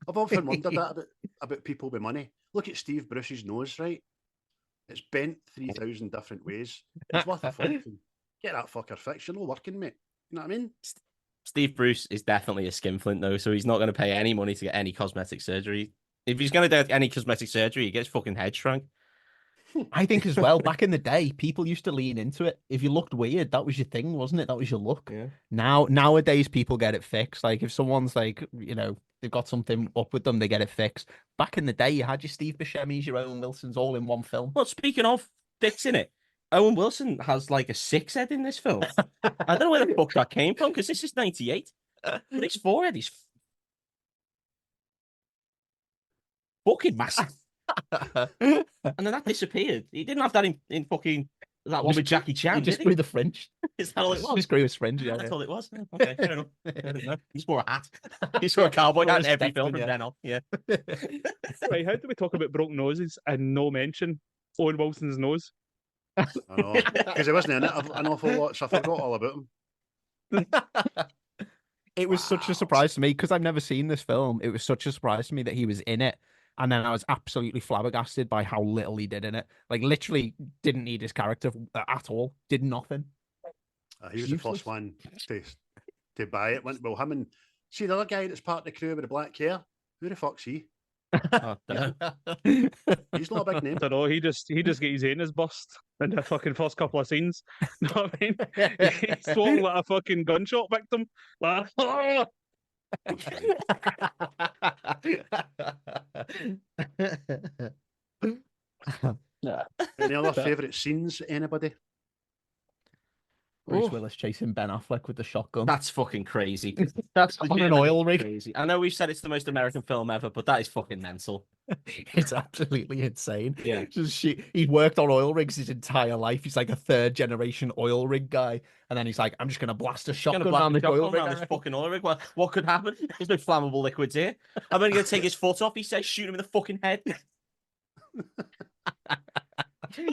I've often wondered that about people with money. Look at Steve Bruce's nose, right? It's bent 3,000 different ways. It's worth a fortune. Get that fucker fixed. You're not working, mate. You know what I mean? Steve Bruce is definitely a skinflint, though, so he's not going to pay any money to get any cosmetic surgery. If he's going to do any cosmetic surgery, he gets fucking head shrunk. I think as well, back in the day, people used to lean into it. If you looked weird, that was your thing, wasn't it? That was your look. Yeah. Nowadays, people get it fixed. Like if someone's like, they've got something up with them, they get it fixed. Back in the day, you had your Steve Buscemi's, your Owen Wilson's all in one film. Well, speaking of fixing it, Owen Wilson has like a 6 head in this film. I don't know where the fuck that came from, because this is 98. But it's 4 head. He's fucking massive. And then that disappeared. He didn't have that in fucking that one with Jackie Chan. He just did grew he? the fringe. Is that all it was? Just grew his fringe. Yeah, That's all it was. Okay, fair enough. I don't know. He wore a hat. He wore a cowboy hat in every film from then on. Yeah. Right, how do we talk about broken noses and no mention Owen Wilson's nose? I know. Because he wasn't in it an awful lot, so I forgot all about him. It was such a surprise to me because I've never seen this film. It was such a surprise to me that he was in it. And then I was absolutely flabbergasted by how little he did in it. Like, literally didn't need his character at all. Did nothing. He was the first one to buy it. Well, him and... See the other guy that's part of the crew with the black hair? Who the fuck's he? Oh, dunno. He's not a big name. I don't know. He just get his anus bust in the fucking first couple of scenes. You know what I mean? He's swung like a fucking gunshot victim. Like, Any other favourite scenes, anybody? Bruce Oh. Willis chasing Ben Affleck with the shotgun. That's fucking crazy. That's On an oil rig. crazy. I know we've said it's the most American film ever, but that is fucking mental. It's absolutely insane. Yeah. He worked on oil rigs his entire life. He's like a third generation oil rig guy. And then he's like, I'm just going to blast a shotgun on this oil rig. This fucking oil rig. Well, what could happen? There's no flammable liquids here. I'm only going to take his foot off. He says, shoot him in the fucking head. This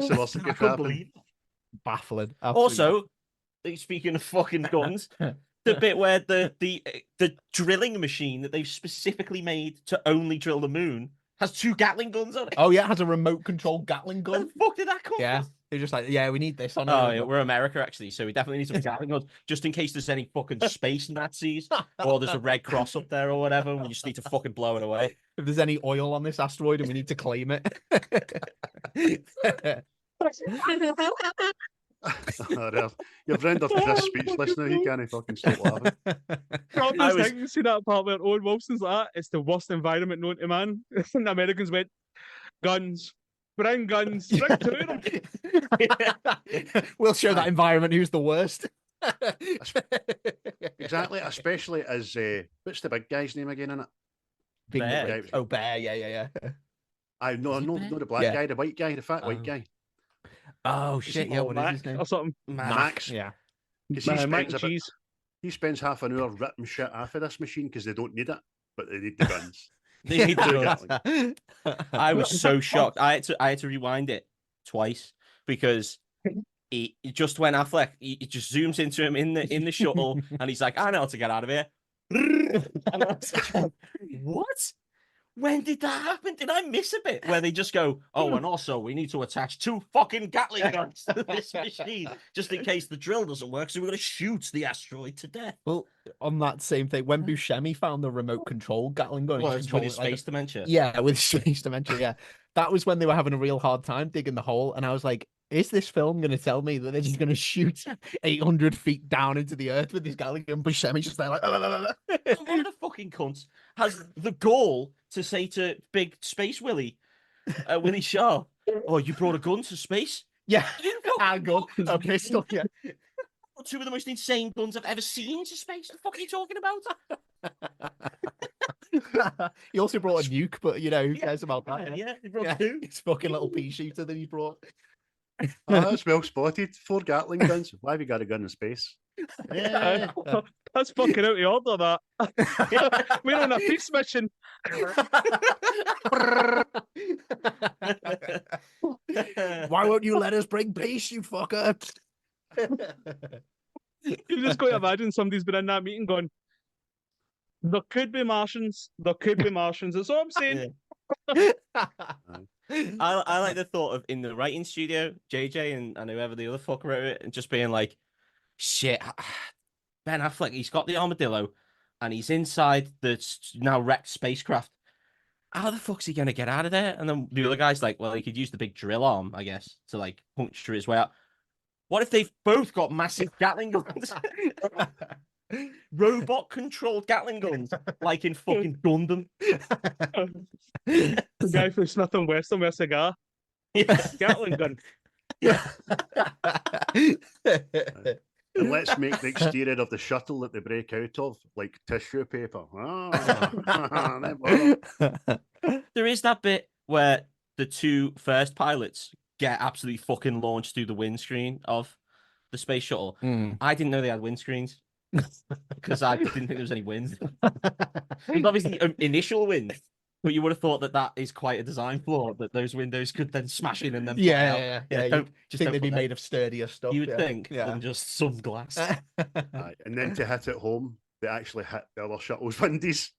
is lots of good happening. Baffling. Also, speaking of fucking guns, the bit where the drilling machine that they've specifically made to only drill the moon has 2 Gatling guns on it. Oh yeah, it has a remote controlled Gatling gun. Where the fuck did that come Yeah. from? They're just like, yeah, we need this on Oh, we're America, actually, so we definitely need some Gatling guns, just in case there's any fucking space Nazis, or there's a Red Cross up there or whatever, and we just need to fucking blow it away. If there's any oil on this asteroid and we need to claim it. Your friend of Chris speechless now. He can't fucking stop laughing. I was see that part where Owen Wilson's like, it's the worst environment known to man. And the Americans went, guns, bring guns, bring 2 of them. We'll show that environment who's the worst. Exactly, especially as what's the big guy's name again in it? Bear. Oh, Bear, yeah. I know, not the black guy, the white guy, the fat white guy. Oh shit! Yeah, what is his name? Or something. Max. Yeah. He spends half an hour ripping shit off of this machine because they don't need it, but they need the guns. They need the guns. I was so shocked. I had to rewind it twice because he just when Affleck he just zooms into him in the shuttle and he's like, I know how to get out of here. And I was like, what? When did that happen? Did I miss a bit where they just go, oh, and also we need to attach 2 fucking Gatling guns to this machine just in case the drill doesn't work, so we're going to shoot the asteroid to death. Well, on that same thing, when Buscemi found the remote control Gatling gun, With his space dementia. Yeah, with space dementia. Yeah, that was when they were having a real hard time digging the hole, and I was like, is this film going to tell me that they're just going to shoot 800 feet down into the earth with this Gatling gun? Buscemi's just there like, one of the fucking cunts has the gall to say to Big Space Willie, Willie Shaw, oh, you brought a gun to space? Yeah, a gun, a pistol, yeah. 2 of the most insane guns I've ever seen to space. What the fuck are you talking about? He also brought a nuke, but you know, who cares about that? Yeah, he brought 2. It's fucking little pea shooter that he brought. Oh, that's well spotted. 4 Gatling guns. Why have you got a gun in space? Yeah. That's fucking out of order, that. We're on a peace mission. Why won't you let us bring peace, you fucker? You just got to imagine somebody's been in that meeting going, there could be Martians. There could be Martians. That's all I'm saying. I like the thought of in the writing studio, JJ and whoever the other fuck wrote it, and just being like, shit, Ben Affleck, he's got the armadillo and he's inside the now wrecked spacecraft. How the fuck's he going to get out of there? And then the other guy's like, well, he could use the big drill arm, I guess, to like puncture his way out. What if they've both got massive Gatling guns? Robot controlled Gatling guns, like in fucking Gundam. The guy from Smith and Wesson with a cigar. Yeah. Gatling gun. And let's make the exterior of the shuttle that they break out of like tissue paper. There is that bit where the 2 first pilots get absolutely fucking launched through the windscreen of the space shuttle. I didn't know they had windscreens because I didn't think there was any wind. There's obviously initial wind, but you would have thought that is quite a design flaw, that those windows could then smash in and then Yeah. Don't Think they'd be made of sturdier stuff. You would think than just some glass. And then to hit it home, they actually hit the other shuttle's windies.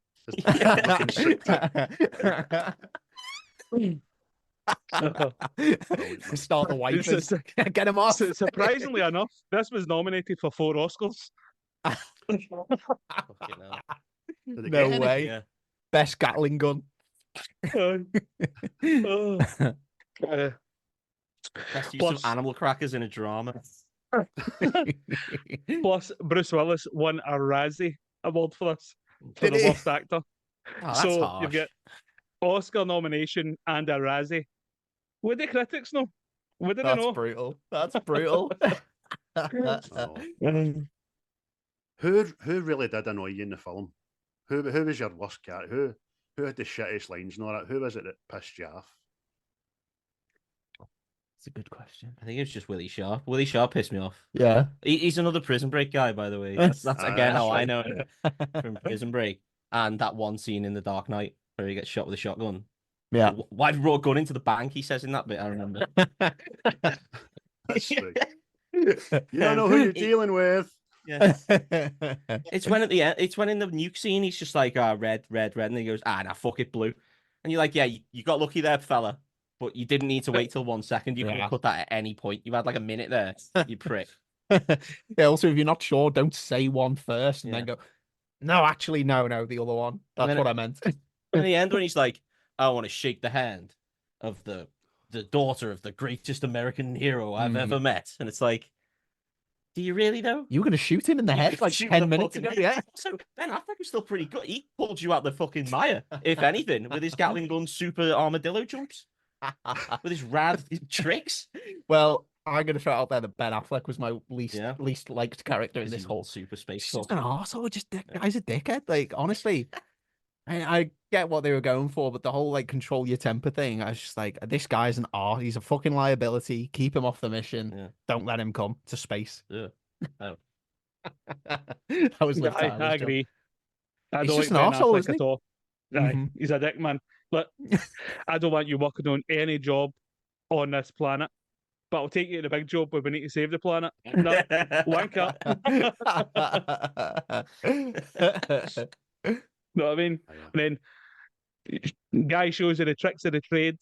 Start the wipers. Get him off. Surprisingly enough, this was nominated for 4 Oscars. No way. Yeah. Best Gatling gun. Best use of animal crackers in a drama. Plus, Bruce Willis won a Razzie Award for this, for Did the he? worst actor. Oh, that's So harsh. you get Oscar nomination and a Razzie. Would the critics know? Would they That's know? brutal. That's brutal. Oh. Who really did annoy you in the film? Who was your worst character? Who had the shittiest lines and all that? Who was it that pissed you off? It's a good question. I think it was just Willie Sharp. Willie Sharp pissed me off. Yeah. He's another Prison Break guy, by the way. That's again That's how I right. know him from Prison Break. And that one scene in The Dark Knight where he gets shot with a shotgun. Yeah. Why have you brought a gun into the bank? He says in that bit, I remember. That's right. You don't know who you're dealing with. Yeah. It's when at the end, it's when in the nuke scene, he's just like, red, red, red. And he goes, nah, fuck it, blue. And you're like, yeah, you got lucky there, fella. But you didn't need to wait till 1 second. You could have cut that at any point. You had like a minute there, you prick. Yeah, also, if you're not sure, don't say one first and then go, no, actually, no, the other one. That's what I meant. In the end, when he's like, I want to shake the hand of the daughter of the greatest American hero I've ever met. And it's like, do you really though? You were going to shoot him in the head like 10 minutes ago, yeah? So Ben Affleck was still pretty good. He pulled you out the fucking mire, if anything, with his Gatling gun super armadillo jumps. With his rad tricks. Well, I'm going to throw out there that Ben Affleck was my least liked character in this whole super space. Just an arsehole. Just that guy's a dickhead. Like, honestly, I get what they were going for, but the whole like control your temper thing, I was just like, this guy's an arse. He's a fucking liability. Keep him off the mission. Yeah. Don't let him come to space. Yeah. Oh. That was like I agree. I He's don't just like an Ben arsehole, Affleck isn't at he? all. Aye, he's a dick, man. But I don't want you working on any job on this planet. But I'll take you to the big job where we need to save the planet. No, wank up. Know what I mean? And then guy shows you the tricks of the trade,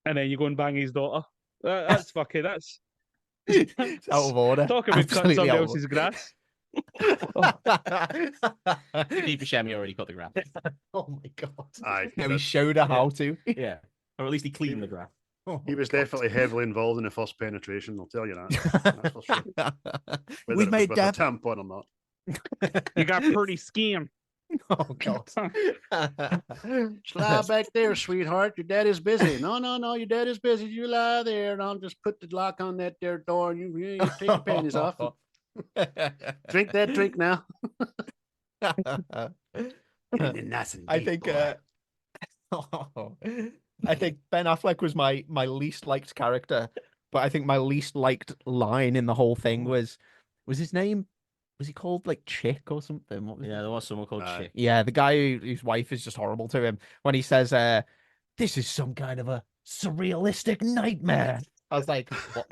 and then you go and bang his daughter. That's fucking, that's It's out of order. Talk about cutting somebody else's grass. Steve Buscemi already cut the grass. Oh my god. Aye, No, he showed her how to. Yeah. Or at least he cleaned the grass. He was definitely heavily involved in the first penetration, I'll tell you that. That's for sure. We made that that. tampon or not. You got pretty skin. Oh god. Lie back there, sweetheart. Your dad is busy. No, your dad is busy. You lie there, and I'll just put the lock on that there door, and you take your panties off. Drink that drink now. I think I think Ben Affleck was my least liked character, but I think my least liked line in the whole thing was his name, was he called like Chick or something? What was there was someone called Chick. Yeah, the guy whose wife is just horrible to him when he says, this is some kind of a surrealistic nightmare. I was like, what?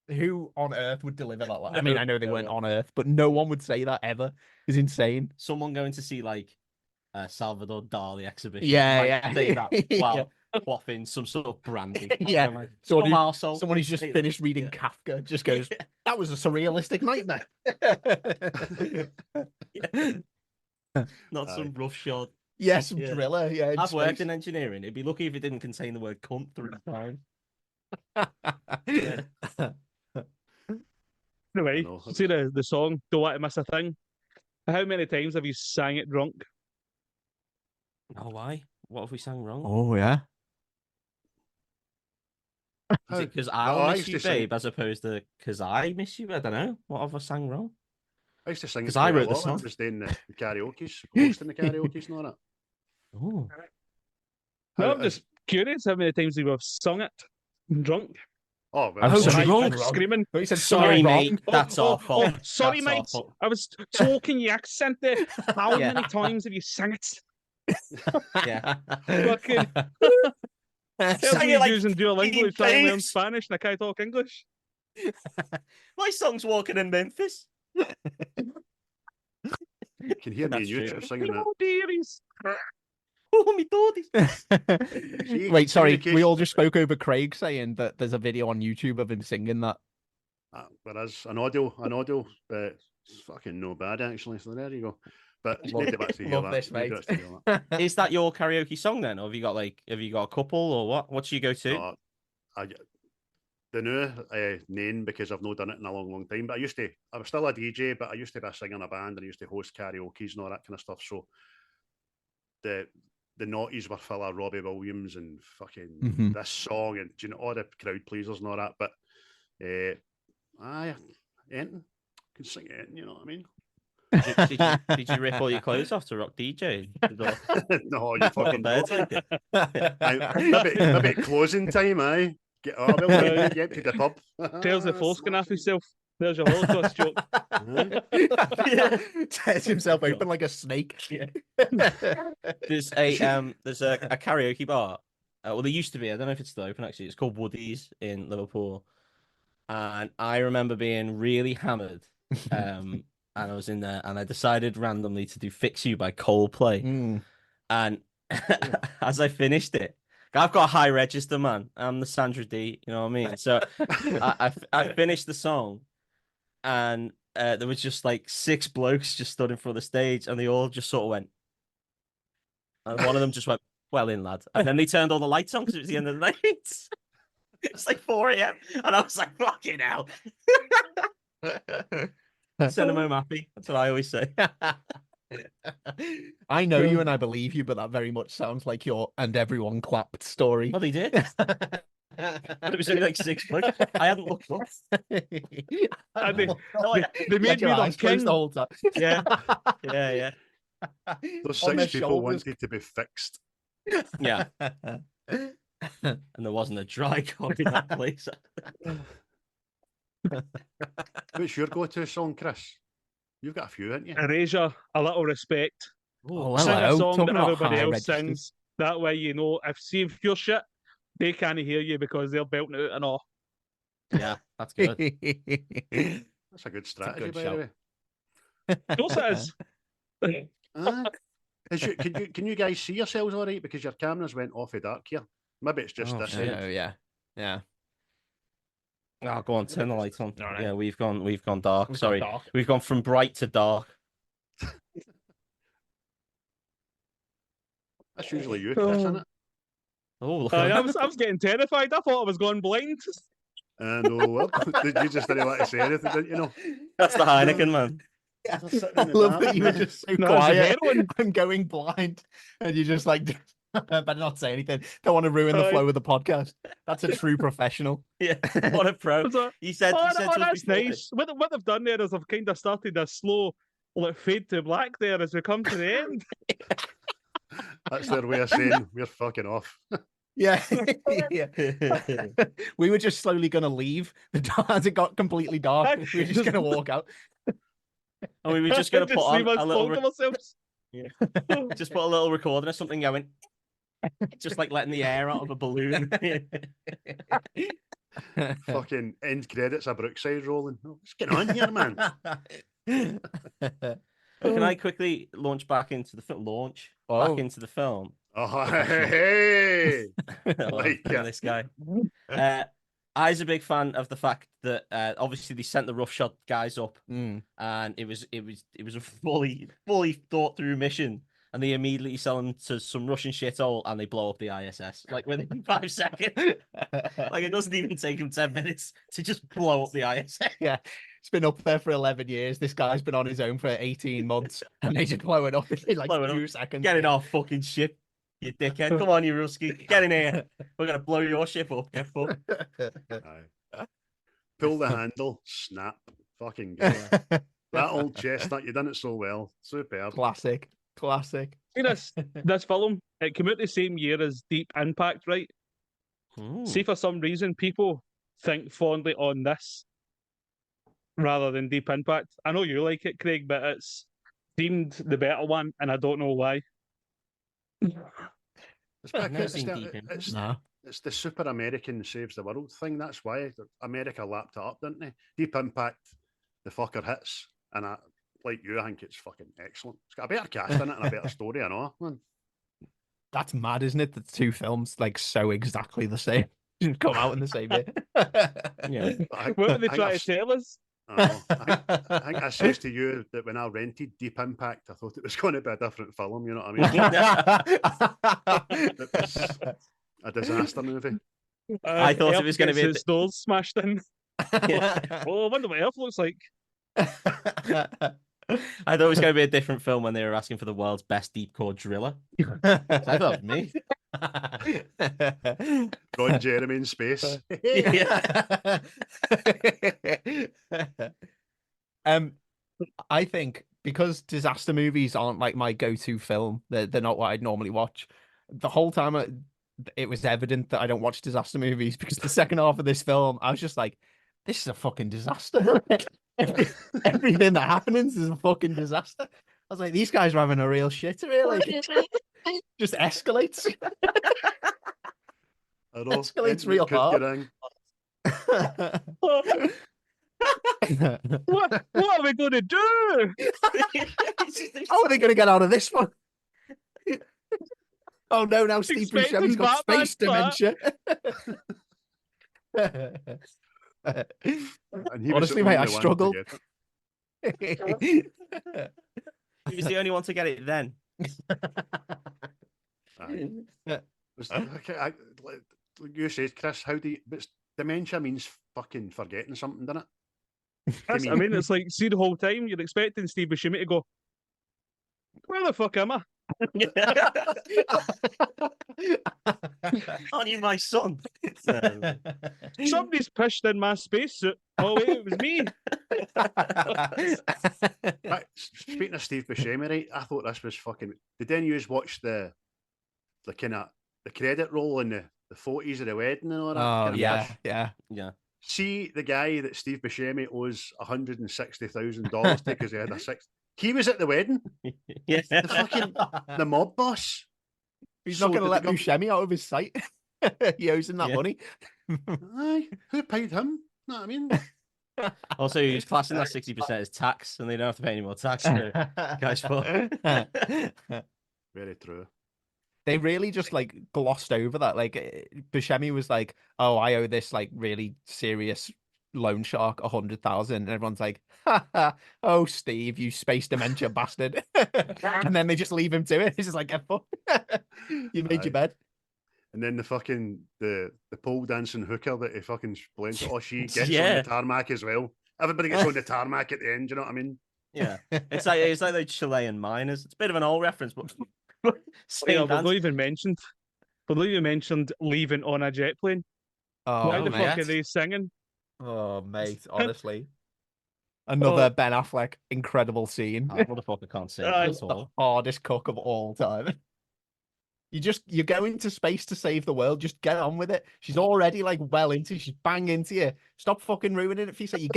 Who on earth would deliver that line? I mean, I know they weren't on Earth, but no one would say that ever. It's insane. Someone going to see like Salvador Dali exhibition. Yeah. Say that while quaffing some sort of brandy. Yeah. Like, someone who's just finished reading Kafka just goes, that was a surrealistic nightmare. Not some rough shot. Yeah, some thriller. Yeah, I've worked in engineering. It'd be lucky if it didn't contain the word cunt 3 times. Anyway, see the song, Don't Want to Miss a Thing. How many times have you sang it drunk? Oh, why? What have we sang wrong? Oh, yeah. Is it because I'll miss you, babe, as opposed to because I miss you? I don't know. What have I sang wrong? I used to sing it because I wrote the I song. was doing the karaoke's, hosting the karaoke's and all that. Oh. No, I'm just curious how many times you have sung it drunk. Oh, I was drunk. Screaming. He said, sorry, mate. Oh, That's our fault. Sorry, That's mate. I was talking your accent there. How many times have you sang it? Yeah. Fucking. Sang it like using Duolingo 15 to try and learn times. Spanish and I can't talk English. My song's Walking in Memphis. You can hear me in That's YouTube true. singing that. Oh, dearies. Oh, me toadies. Wait, sorry. We all just spoke over Craig saying that there's a video on YouTube of him singing that. There is an audio, it's fucking no bad actually. So there you go. But maybe that's to hear Love that. this, Maybe mate. that's to hear that. Is that your karaoke song then? Or have you got a couple or what? What do you go to? The new name, because I've not done it in a long time. But I was still a DJ, but I used to be a singer in a band and I used to host karaoke's and all that kind of stuff. So the the noughties were full of Robbie Williams and fucking Mhm. this song and you know all the crowd pleasers and all that. But anything can sing it, you know what I mean? Did you rip all your clothes off to rock DJ? No, you fucking birds don't. like it. Maybe at closing time, aye. Get empty the pub. Tears the foreskin off himself. There's your Holocaust joke. Tears himself open like a snake. There's a karaoke bar. Well, there used to be. I don't know if it's still open. Actually, it's called Woody's in Liverpool, and I remember being really hammered. And I was in there, and I decided randomly to do "Fix You" by Coldplay. And as I finished it, I've got a high register, man. I'm the Sandra D. You know what I mean? So I finished the song, and there was just like 6 blokes just stood in front of the stage, and they all just sort of went. And one of them just went, "Well in, lad." And then they turned all the lights on because it was the end of the night. It's like 4 a.m. And I was like, fucking hell. Send them home happy. That's what I always say. I know you and I believe you, but that very much sounds like your "and everyone clapped" story. Well, they did. But it was only like 6 blokes. I hadn't looked up. They made me the king. the whole time. Yeah. Those On 6 their people shoulders. wanted to be fixed. Yeah. And there wasn't a dry cock in that place. What's your go-to song, Chris? You've got a few, haven't you? Erasure, A Little Respect. Oh, Sing a hello. song Talking that about everybody high else registers. sings. That way, you know, if you're shit, they can't hear you because they're belting it out and all. Yeah, that's good. That's a good strategy, good by shout. the way. Of course it is. Can you guys see yourselves all right? Because your cameras went off of dark here. Maybe it's just Oh, this shit. end. Yeah. Oh, go on, turn the lights on. All right. Yeah, we've gone dark. We've Sorry, gone dark. we've gone from bright to dark. That's usually you, Chris, isn't it? Oh, look I at was getting terrified. I thought I was going blind. And well, you just didn't want to say anything, didn't you? Know? that's the Heineken, man. I love that you were just so No, it's quiet. heroin. I'm going blind, and you just like better not say anything. Don't want to ruin the Aye. flow of the podcast. That's a true professional. Yeah, what a pro. I was like, He said, oh, to us that's before nice. What they've done there is they've kind of started a slow like fade to black there as we come to the end. That's their way of saying we're fucking off. Yeah. Yeah. We were just slowly going to leave as it got completely dark. We were just going to walk out. And we were just going to put on a little, ourselves. just put a little recording or something going, just like letting the air out of a balloon. Fucking end credits of Brookside rolling. What's going on here, man? Can I quickly launch back into the back into the film? Oh, hey! Like this guy. I's a big fan of the fact that obviously they sent the roughshod guys up, and it was a fully thought through mission, and they immediately sell them to some Russian shithole, and they blow up the ISS like within 5 seconds. Like it doesn't even take them 10 minutes to just blow up the ISS. Yeah, it's been up there for 11 years. This guy's been on his own for 18 months, and they just blow it up in like 2 seconds. Get in our fucking ship, you dickhead! Come on, you Ruski, get in here. We're gonna blow your ship up. Get fucked. Aye. Pull the handle, snap. Fucking go. That old chestnut, you done it so well. Superb. Classic. See this film, it came out the same year as Deep Impact, right? See, for some reason, people think fondly on this rather than Deep Impact. I know you like it, Craig, but it's deemed the better one, and I don't know why. It's I've never because seen Deep Impact. it's the super American saves the world thing. That's why America lapped it up, didn't they? Deep Impact, the fucker hits, and like you, I think it's fucking excellent. It's got a better cast in it and a better story, I know. Man. That's mad, isn't it? The 2 films like so exactly the same come out in the same year. Yeah. What were they trying to tell us? I think I says to you that when I rented Deep Impact, I thought it was going to be a different film. You know what I mean? It was a disaster movie. I thought it was going to be his doors smashed in. Yeah. Oh, I wonder what Earth looks like. I thought it was going to be a different film when they were asking for the world's best deep core driller. I thought it was me. Ron Jeremy in space. Yeah. I think because disaster movies aren't like my go-to film, they're not what I'd normally watch. The whole time it was evident that I don't watch disaster movies because the second half of this film, I was just like, this is a fucking disaster. Everything that happens is a fucking disaster. I was like, these guys are having a real shit, really. Just escalates. I know. Escalates real hard. What are we going to do? How are they going to get out of this one? Oh no, now Steve Buscemi's got space dementia. Honestly, mate, I struggled. He was the only one to get it then. You said, Chris, but dementia means fucking forgetting something, doesn't it? I mean, it's like, see, the whole time you're expecting Steve Buscemi to go, where the fuck am I? Aren't you my son? Somebody's pushed in my spacesuit. Oh wait, it was me. Right, speaking of Steve Buscemi, right? I thought this was fucking. Did any of you watch the kind of the credit roll in the photos of the wedding and all that? Oh yeah. See the guy that Steve Buscemi owes $160,000 to because he had a six. He was at the wedding. Yeah, the mob boss. He's not going to let Buscemi out of his sight. He owes him that money. Aye, who paid him? Know what I mean? Also, he's classing that 60% as tax, and they don't have to pay any more tax. Guys, Very true. They really just like glossed over that. Like Buscemi was like, "Oh, I owe this like really serious loan shark 100,000," and everyone's like, "Oh, Steve, you space dementia bastard!" And then they just leave him to it. He's just like, "Get fucked. You made your bed." And then the fucking the pole dancing hooker that he fucking blames. Oh, she gets on the tarmac as well. Everybody gets on the tarmac at the end. You know what I mean? Yeah, it's like the Chilean miners. It's a bit of an old reference, but we've not even mentioned leaving on a jet plane. Oh, why the fuck are they singing? Oh, mate, honestly. Another Ben Affleck incredible scene. Motherfucker can't sing. It's the hardest cook of all time. You're going to space to save the world. Just get on with it. She's already like well into. She's bang into you. Stop fucking ruining it for yourself. You're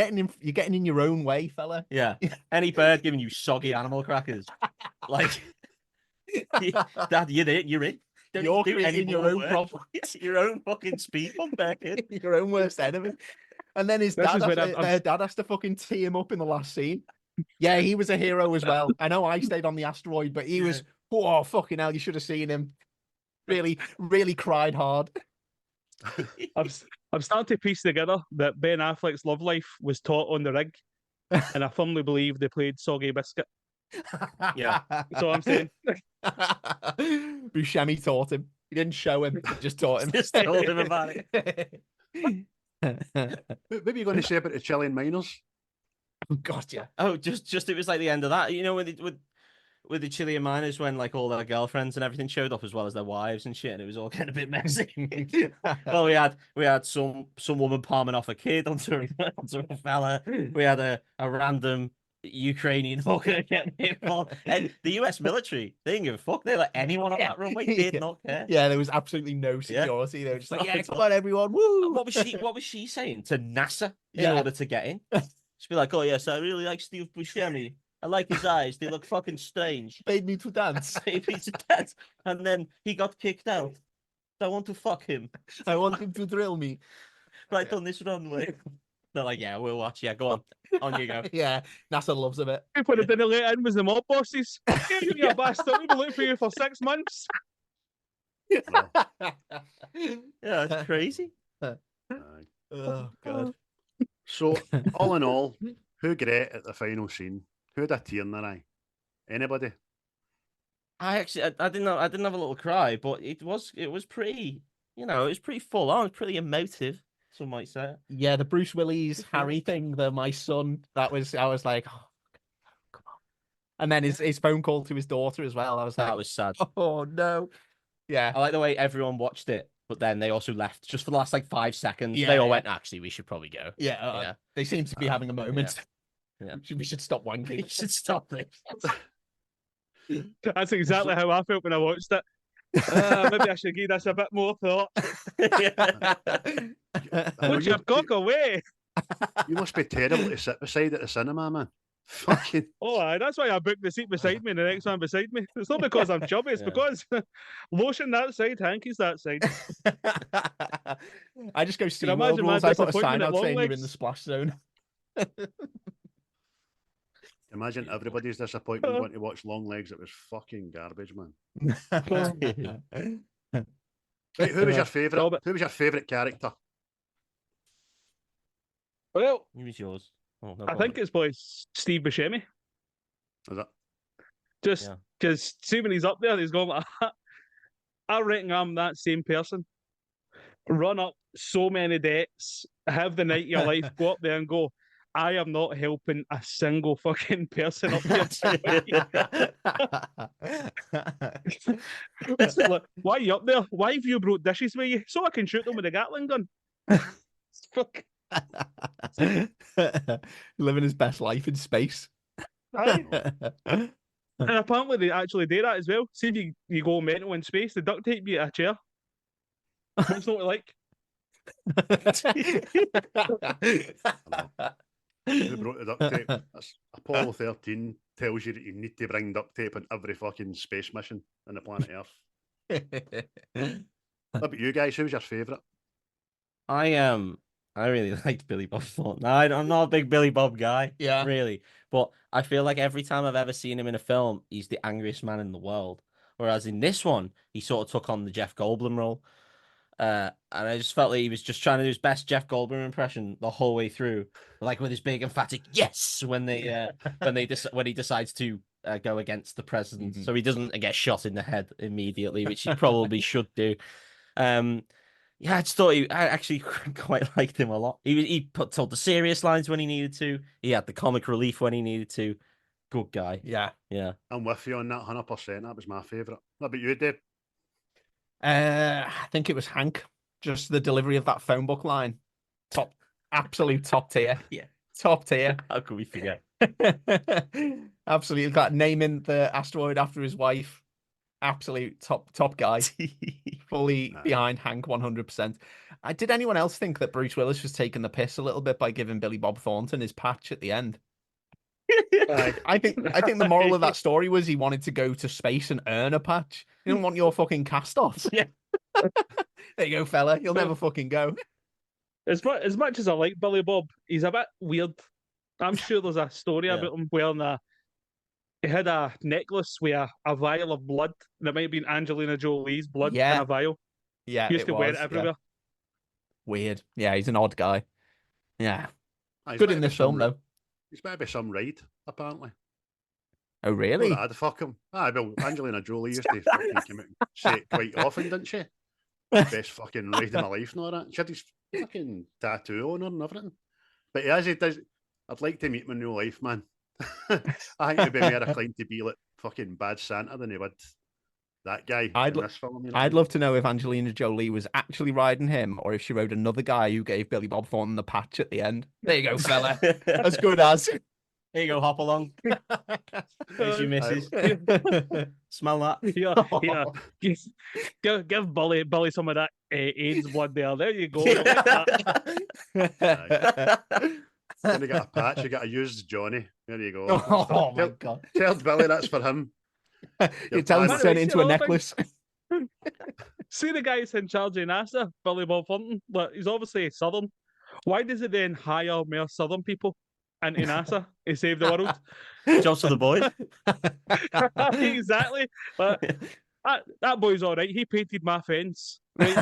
getting in your own way, fella. Yeah. Any bird giving you soggy animal crackers, like, Dad, you're in. You're creating your own problem. It's your own fucking speed bump back in. Your own worst enemy. And then their dad has to fucking tee him up in the last scene. Yeah, he was a hero as well. I know I stayed on the asteroid, but he was, oh, fucking hell, you should have seen him. Really, really cried hard. I'm starting to piece together that Ben Affleck's love life was taught on the rig, and I firmly believe they played Soggy Biscuit. Yeah. That's all I'm saying. Buscemi taught him. He didn't show him, just taught him. Just told him about it. Maybe you're going to say about the Chilean miners. Oh God, yeah. Oh, just it was like the end of that. You know, with the Chilean miners, when like all their girlfriends and everything showed up as well as their wives and shit, and it was all getting a bit messy. Well, we had some woman palming off a kid onto a fella. We had a random Ukrainian hooker getting involved. And the US military, they didn't give a fuck. They let anyone on that runway, did not care. Yeah, there was absolutely no security. Yeah. They were just like, yeah, come on, everyone, woo! What was she saying to NASA in order to get in? She'd be like, oh yes, I really like Steve Buscemi. I like his eyes. They look fucking strange. Paid me to dance. Paid me to dance. And then he got kicked out. I want to fuck him. I want him to drill me. Right on this runway. They're like, yeah, we'll watch. Yeah, go on. On you go. Yeah, NASA loves a bit. What I didn't let in was the mob bosses. You bastard. We've been looking for you for 6 months. Yeah, it's crazy. Oh, God. So, all in all, who great at the final scene? Who had a tear in their eye? Anybody? I didn't have a little cry, but it was pretty, it was pretty full on, pretty emotive, some might say. Yeah, the Bruce Willis Harry thing, my son, I was like, oh, come on. And then his phone call to his daughter as well. I was like, That was sad. oh no. Yeah. I like the way everyone watched it, but then they also left just for the last like 5 seconds. Yeah, They all yeah. went, actually, we should probably go. Yeah. They seem to be having a moment. Yeah. We should stop We wanking. should stop this. That's exactly how I felt when I watched it. Maybe I should give this a bit more thought. Put your cock away. You must be terrible to sit beside at the cinema, man. Fucking. Oh, aye, that's why I booked the seat beside me and the next one beside me. It's not because I'm chubby, it's because lotion that side, hankies that side. I just go Steam imagine World rules. my I put a sign disappointment at out saying you're in Longlegs? the splash zone. Imagine everybody's disappointment going to watch Longlegs. It was fucking garbage, man. Right, who was your favourite? Who was your favourite character? Well, Who was yours? Oh, no, I think it's probably Steve Buscemi. Is it? Just because see when he's up there, he's going like, I reckon I'm that same person. Run up so many decks, have the night of your life, go up there and go, I am not helping a single fucking person up here. Like, why are you up there? Why have you brought dishes with you? So I can shoot them with a Gatling gun. Fuck. Living his best life in space. Aye. And apparently they actually do that as well. See if you go mental in space, they duct tape you to a chair. That's not what I like. Who brought the duct tape? That's Apollo 13 tells you that you need to bring duct tape on every fucking space mission on the planet Earth. What about you guys? Who was your favourite? I really liked Billy Bob Thornton. I'm not a big Billy Bob guy, really. But I feel like every time I've ever seen him in a film, he's the angriest man in the world. Whereas in this one, he sort of took on the Jeff Goldblum role. And I just felt like he was just trying to do his best Jeff Goldblum impression the whole way through, like with his big emphatic yes when he decides to go against the president, so he doesn't get shot in the head immediately, which he probably should do. Yeah, I just thought I actually quite liked him a lot. He told the serious lines when he needed to. He had the comic relief when he needed to. Good guy. Yeah. I'm with you on that 100%. That was my favourite. What about you, Dave? I think it was Hank. Just the delivery of that phone book line. Absolute top tier. Yeah. Top tier. How could we forget? Absolutely. Got naming the asteroid after his wife. Absolute top guy. Fully behind Hank 100%. Did anyone else think that Bruce Willis was taking the piss a little bit by giving Billy Bob Thornton his patch at the end? I think the moral of that story was he wanted to go to space and earn a patch. He didn't want your fucking cast-offs. Yeah. There you go, fella. You'll never fucking go. As much as I like Billy Bob, he's a bit weird. I'm sure there's a story about him wearing he had a necklace with a vial of blood, and it might have been Angelina Jolie's blood in a vial. Yeah, he used to wear it everywhere. Weird. Yeah, he's an odd guy. Yeah. He's good in this film, though. He's maybe some ride, apparently. Oh, really? I'd fuck him. Well, Angelina Jolie used to fucking come out and say it quite often, didn't she? Best fucking ride of my life and all that. She had his fucking tattoo on her and everything. But as he does, I'd like to meet him in real life, man. I think he'd be more inclined to be like fucking bad Santa than he would that guy in this film. You know? I'd love to know if Angelina Jolie was actually riding him or if she rode another guy who gave Billy Bob Thornton the patch at the end. There you go, fella. As good as. Here you go, hop along. Here's your missus. Smell that? Yeah. Give Billy some of that AIDS blood there. There you go. When you get a patch, you got to use Johnny. There you go. Oh my God. Tell Billy that's for him. You tell him to turn it into a necklace. See the guy who's in charge of NASA, Billy Bob Thornton. But he's obviously Southern. Why does he then hire more Southern people into NASA to save the world? Jobs for the boy. Exactly. But that boy's all right. He painted my fence. Right,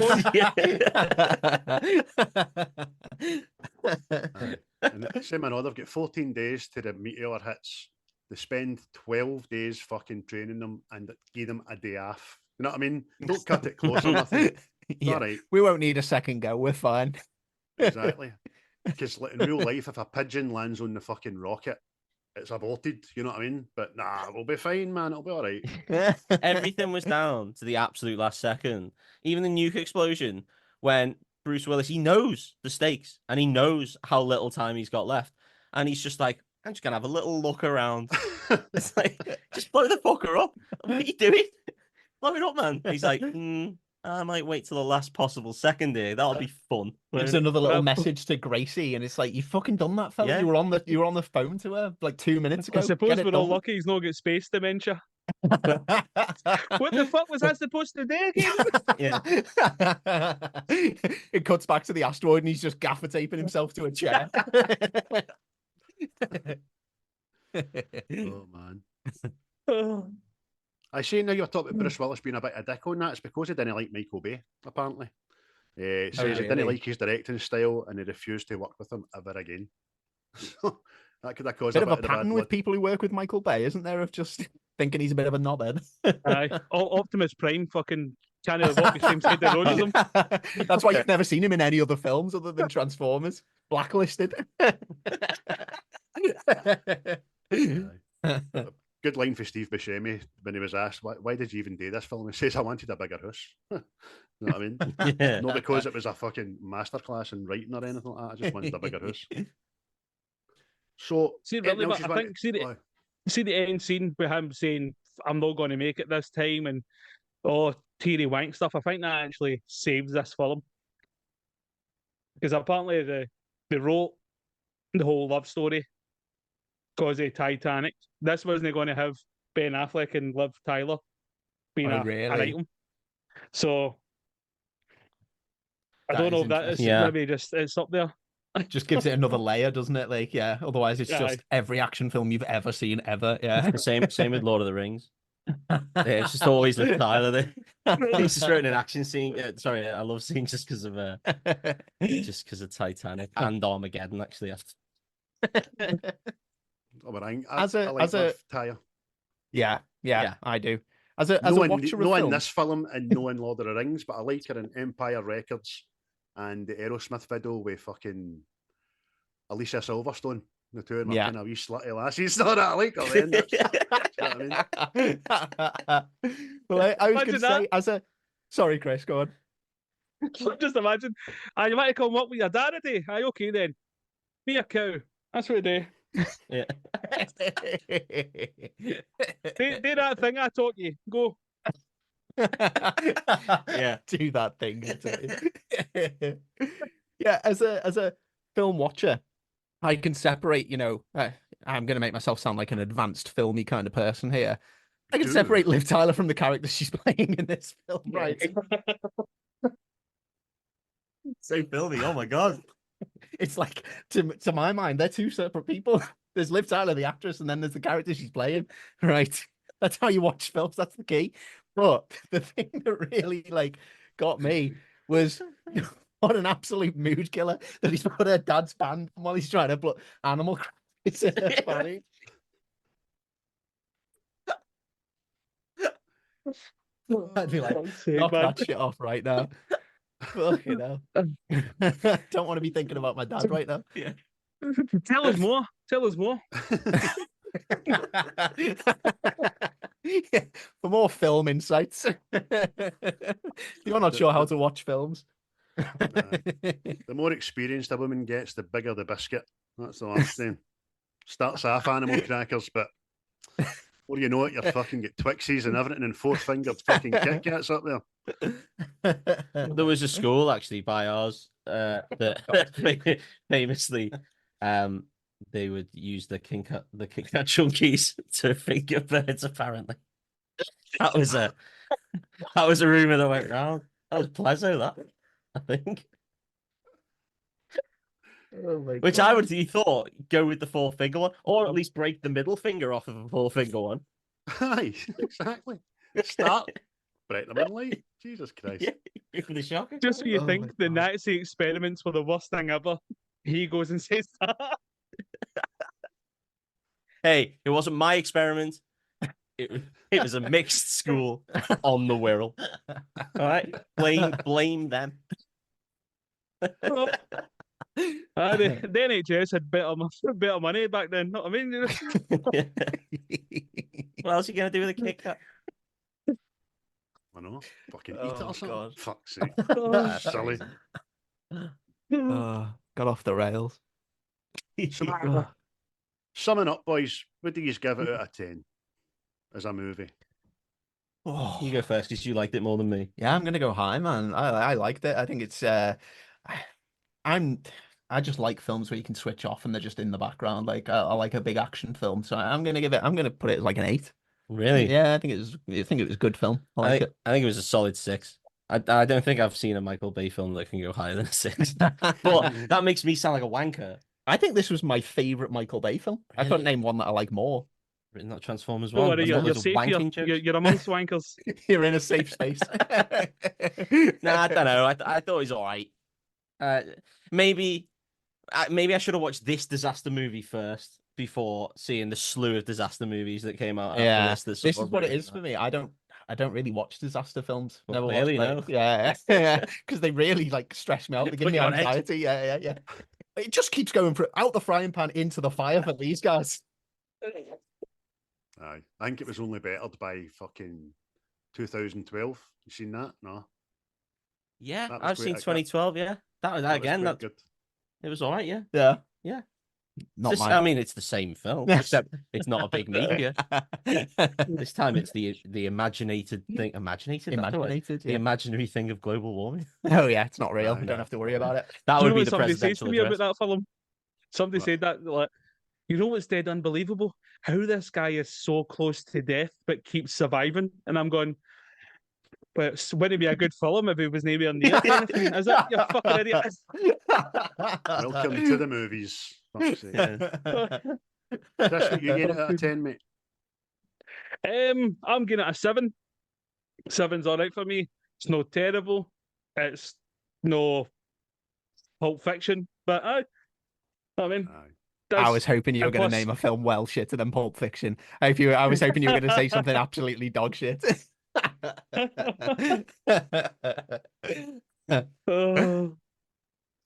and same I know, they've got 14 days to the meteor hits. They spend 12 days fucking training them and give them a day off. You know what I mean? Don't cut it close or nothing. Yeah, all right. We won't need a second go. We're fine. Exactly. Because like, in real life, if a pigeon lands on the fucking rocket, it's aborted. You know what I mean? But nah, we'll be fine, man. It'll be all right. Everything was down to the absolute last second. Even the nuke explosion, when Bruce Willis, he knows the stakes and he knows how little time he's got left. And he's just like, I'm just going to have a little look around. It's like, just blow the fucker up. What are you doing? Blow it up, man. He's like, I might wait till the last possible second here. That'll be fun. There's another little message to Gracie, and it's like, you fucking done that, fella. Yeah. You were on the phone to her like 2 minutes ago. I suppose Get it we're all done. lucky he's not got space dementia. What the fuck was that supposed to do again? Yeah. It cuts back to the asteroid, and he's just gaffer taping himself to a chair. Oh man. I see now you're talking about Bruce Willis being a bit of a dick on that. It's because he didn't like Michael Bay, apparently. He says he didn't like his directing style and he refused to work with him ever again. So that could have caused Bit a of bit a of bad pattern with blood. people who work with Michael Bay, isn't there, of just thinking he's a bit of a knobhead? Aye. Optimus Prime fucking can't walk the same side of the road as him. That's why you've never seen him in any other films other than Transformers. Blacklisted. Good line for Steve Buscemi when he was asked, why did you even do this film? He says, I wanted a bigger house. You know what I mean? Yeah. Not because it was a fucking masterclass in writing or anything like that. I just wanted a bigger house. So, See, really, anything else but you I want think to- see the end scene with him saying, I'm not going to make it this time, and teary wank stuff. I think that actually saves this film. Because apparently they wrote the whole love story because of Titanic. This wasn't going to have Ben Affleck and Liv Tyler being an item. So I don't know if that is maybe just it's up there. Just gives it another layer, doesn't it? Like, yeah. Otherwise, it's just every action film you've ever seen ever. Yeah. Same with Lord of the Rings. Yeah, it's just always Liv Tyler there. He's just wrote an action scene. Sorry, a love scene just because of Titanic and Armageddon. Actually, as a Tyler. Yeah, I do. As a watcher of in films. this film and no in Lord of the Rings, but I like her in Empire Records and the Aerosmith video with fucking Alicia Silverstone. The two of them are kind of wee slutty lassies. So that I like her then. You know what I mean? Well, I was going to say, sorry, Chris, go on. Just imagine, you might come up with your dad today. Aye, okay then. Be a cow. That's what I do. Yeah. do that thing I taught you. Go. Yeah, do that thing. Yeah, as a film watcher, I can separate. I'm going to make myself sound like an advanced filmy kind of person here. I can separate Liv Tyler from the character she's playing in this film, right? So filmy. Oh my god. It's like, to my mind, they're two separate people. There's Liv Tyler, the actress, and then there's the character she's playing. Right. That's how you watch films. That's the key. But the thing that really got me was what an absolute mood killer that he's put her dad's band while he's trying to put Animal Crackers in her body. I'd be like, knock that shit off right now. Fucking hell. Don't want to be thinking about my dad right now. Yeah. Tell us more. Yeah, for more film insights. You're not sure how to watch films. The more experienced a woman gets, the bigger the biscuit. That's the last thing. Starts off Animal Crackers, but before you know it, you're fucking get Twixies and everything and four-fingered fucking Kit Kats up there. There was a school actually by ours that famously they would use the King Cat chunkies to finger birds. Apparently, that was a rumor that went round. That was Plezo, that I think. Oh my Which God. I would have thought go with the four-finger one, or at least break the middle finger off of a four-finger one. Aye, exactly. Start break them in light. Jesus Christ. Yeah, for the shock. Just when you think the Nazi experiments were the worst thing ever, he goes and says that. Hey, it wasn't my experiment. It was a mixed school on the Wirral. All right, blame them. The NHS had better money back then. Know what I mean? What else are you gonna do with a Kit Kat? I know. Fucking eat it or something. God. Fuck's sake. Oh, Silly. Got off the rails. Summing up, boys, what do you give it out of 10 as a movie? You go first because you liked it more than me. Yeah, I'm gonna go high, man. I liked it. I think it's I just like films where you can switch off and they're just in the background. Like I like a big action film, so I'm gonna put it as like an 8. Really? Yeah, I think it was a good film. I think it was a solid 6. I don't think I've seen a Michael Bay film that can go higher than a 6. But that makes me sound like a wanker. I think this was my favorite Michael Bay film. I couldn't name one that I like more. Written that Transformers Don't one. worry, you're safe. You're amongst wankers. You're in a safe space. Nah, I don't know. I thought it was all right. Maybe I should have watched this disaster movie first before seeing the slew of disaster movies that came out. Yeah, after this is what it is for me. I don't really watch disaster films. Well, Never clearly, watched, no. Yeah, because they really like stress me out. They give Put me you on edge. anxiety. Yeah. It just keeps going out the frying pan into the fire for these guys. Aye. I think it was only bettered by fucking 2012. You seen that? No. Yeah, That was I've great, seen like that. 2012. Yeah, that was That again. was That quite good. it was all right. Yeah. Yeah. Just- I mean, it's the same film, except it's not a big media. This time, it's the imaginated thing. Imaginated. That's the word? Imaginated. The Yeah. imaginary thing of global warming. Oh yeah, it's not real. Aye. We don't have to worry about it. That Do you would know be what the somebody says presidential to me address. about that film? Somebody What? said that, like, you know what's dead unbelievable? How this guy is so close to death but keeps surviving. And I'm going, but wouldn't it be a good film if he was nowhere near the end? Is it? You fucking idiot. Welcome to the movies. Fuck's sake. Chris, what you gave it out of 10, mate? I'm giving it a 7. 7's all right for me. It's no terrible. It's no Pulp Fiction, but I mean, Aye. I was hoping you were and going to plus- name a film well shitter than Pulp Fiction. I was hoping you were going to say something absolutely dog shit. Oh,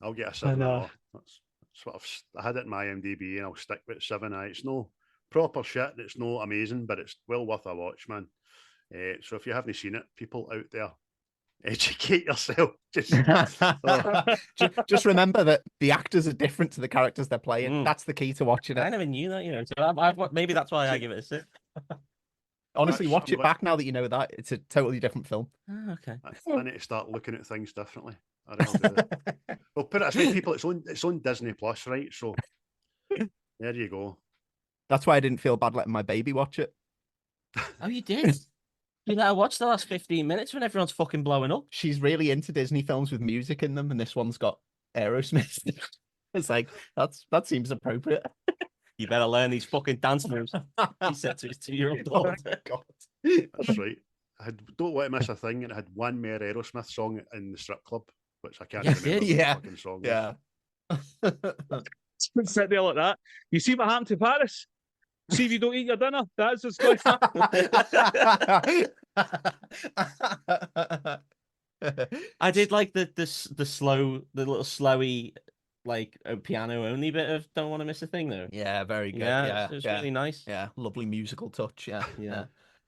I'll get a I 7. know. That's what I had it in my IMDb and I'll stick with 7. It's no proper shit. It's no amazing, but it's well worth a watch, man. So if you haven't seen it, people out there, educate yourself. Just remember that the actors are different to the characters they're playing. That's the key to watching I it. never knew that. So maybe that's why I give it a 6. Honestly, That's- watch I'm it like- back now that you know that. It's a totally different film. Oh, okay. I need to start looking at things differently. I really do. Well, put it this way, people. It's on Disney Plus, right? So there you go. That's why I didn't feel bad letting my baby watch it. Oh, you did? You let her watch the last 15 minutes when everyone's fucking blowing up. She's really into Disney films with music in them, and this one's got Aerosmith. It's like that seems appropriate. You better learn these fucking dance moves. He said to his 2-year-old Oh daughter. my god. That's right. I don't want to miss a thing, and it had one more Aerosmith song in the strip club, which I can't Yes, remember. it what the Yeah. fucking song was. Yeah. sit there like that. You see what happened to Paris? See if you don't eat your dinner. That's what's going to I did like the little slowy, like a piano only bit of "Don't Want to Miss a Thing" though. Yeah, very good. Yeah, Yeah, it was yeah. really nice. Yeah, lovely musical touch. Yeah, Yeah.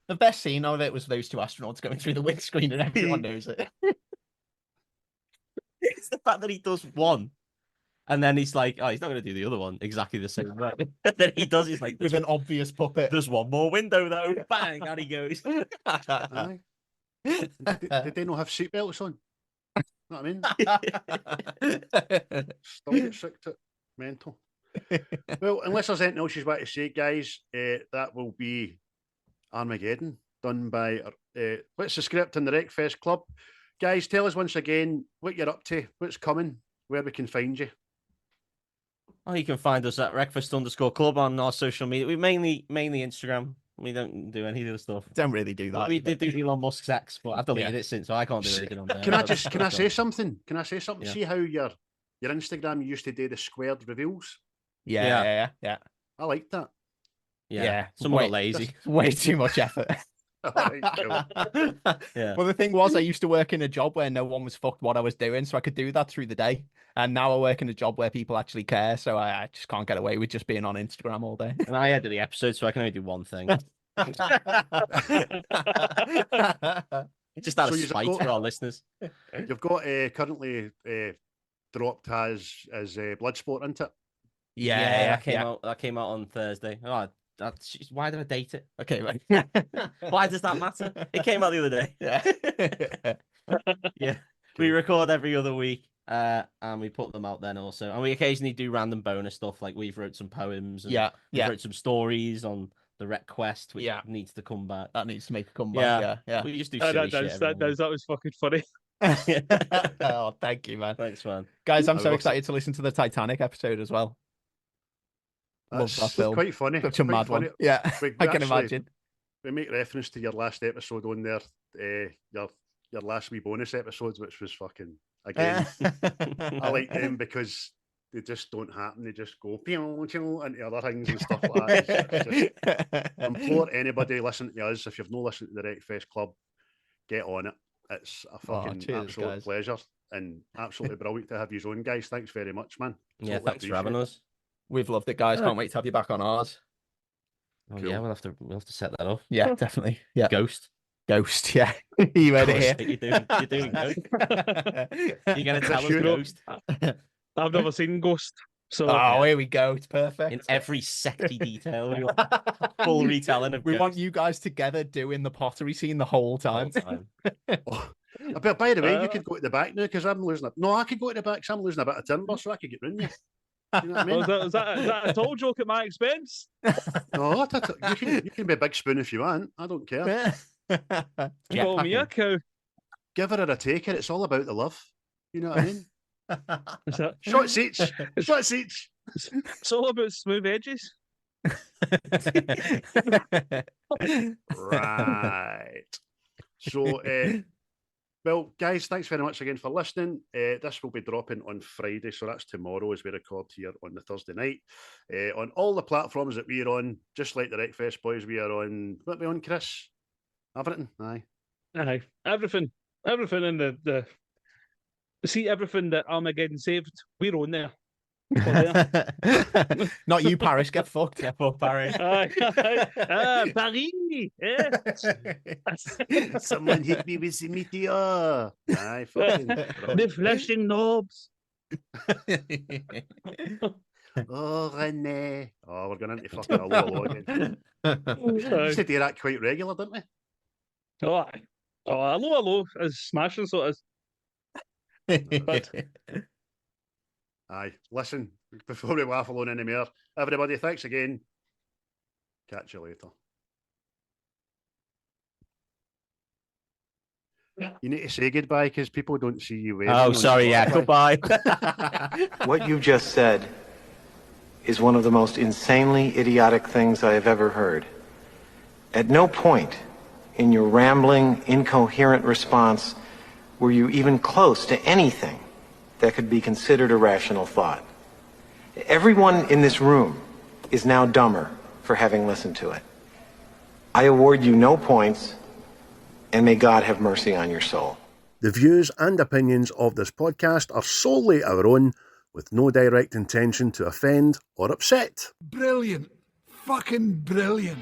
The best scene of it was those two astronauts going through the windscreen, and everyone knows it. It's the fact that he does one, and then he's like, "Oh, he's not going to do the other one exactly the same way." And then he does. He's like, With an obvious puppet. "There's one more window though." Bang, and he goes. Aye. Did they not have seatbelts on? Know what I mean? Still get sick to it. Mental. Well, unless there's anything else you want to say, guys, that will be Armageddon, done by what's the script in the Wreckfast Club. Guys, tell us once again what you're up to, what's coming, where we can find you. Oh, you can find us at Wreckfast_club on our social media. We mainly Instagram. We don't do any of the stuff. Don't really do that. We did do Elon Musk's X, but I've deleted it since, so I can't do anything on there. Can I say something? Can I say something? Yeah. See how your Instagram you used to do the squared reveals? Yeah. I like that. Yeah, somewhat Wait, lazy. Way too much effort. All right, cool. Yeah. Well, the thing was, I used to work in a job where no one was fucked what I was doing, so I could do that through the day. And now I work in a job where people actually care, so I just can't get away with just being on Instagram all day. And I edit the episode, so I can only do one thing. Just out So of you've spite got- for our listeners. You've got currently dropped as Bloodsport, isn't it? That came out. That came out on Thursday. Oh, why did I date it? Okay, right. Why does that matter? It came out the other day. Yeah. Yeah. We record every other week, and we put them out then also. And we occasionally do random bonus stuff, like we've wrote some poems. And we've wrote some stories on the Wreckfast, which needs to come back. That needs to make a comeback. Yeah. We just do silly shit. That was fucking funny. Oh, thank you, man. Thanks, man. Guys, I'm I so will excited to listen to the Titanic episode as well. Love that That's film. quite funny. Such a Quite mad funny. one. Yeah, We I can actually- imagine. We make reference to your last episode on there, your last wee bonus episodes, which was fucking again. I like them because they just don't happen. They just go pew, pew, into other things and stuff like that. It's just, implore anybody listening to us, if you've no listened to the Wreckfast Club, get on it. It's a fucking cheers, absolute guys. pleasure and absolutely brilliant to have you on, guys. Thanks very much, man. Yeah, Totally thanks for having appreciate us. We've loved it, guys. Can't wait to have you back on ours. Oh, Cool. yeah, we'll have to set that up. Yeah, definitely. Yeah, Ghost. Ghost. Yeah, you heard it here. You're doing Ghost. You're gonna tell us Sure. Ghost I've never seen Ghost, so Oh, here we go. It's perfect. in every sexy detail. We want full retelling of We Ghost want you guys together doing the pottery scene the whole the whole time. time. Oh, but by the way, you could go to the back now because I'm losing. No, I could go to the back because I'm losing a bit of timber, so I could get round you. You know what I mean? is that a tall joke at my expense? No, you can be a big spoon if you want. I don't care. Call me a cow. Give her or a take her. It's all about the love. You know what I mean? Is that- Shots each. Shots each. It's all about smooth edges. Right. So, well, guys, thanks very much again for listening. This will be dropping on Friday, so that's tomorrow as we record here on the Thursday night. On all the platforms that we're on, just like the Wreckfest boys, we are on. What are we on, Chris? Everything? Aye. Aye, everything in the see everything that Armageddon saved. We're on there. We're there. Not you, Paris. Get fucked. Get fucked, Barry. Aye. Paris. Eh? Someone hit me with the meteor. Aye, fucking. The flashing knobs. Oh, Renee. Oh, we're going into fucking a lot again. We used Aye. to do that quite regular, didn't we? Oh, aye. Oh, hello is smashing, so it is. Aye. Listen, before we waffle on anymore, everybody, thanks again. Catch you later. You need to say goodbye because people don't see you waving. Oh, on sorry. Yeah. Spotify. Goodbye. What you've just said is one of the most insanely idiotic things I have ever heard. At no point in your rambling, incoherent response were you even close to anything that could be considered a rational thought. Everyone in this room is now dumber for having listened to it. I award you no points, and may God have mercy on your soul. The views and opinions of this podcast are solely our own, with no direct intention to offend or upset. Brilliant. Fucking brilliant.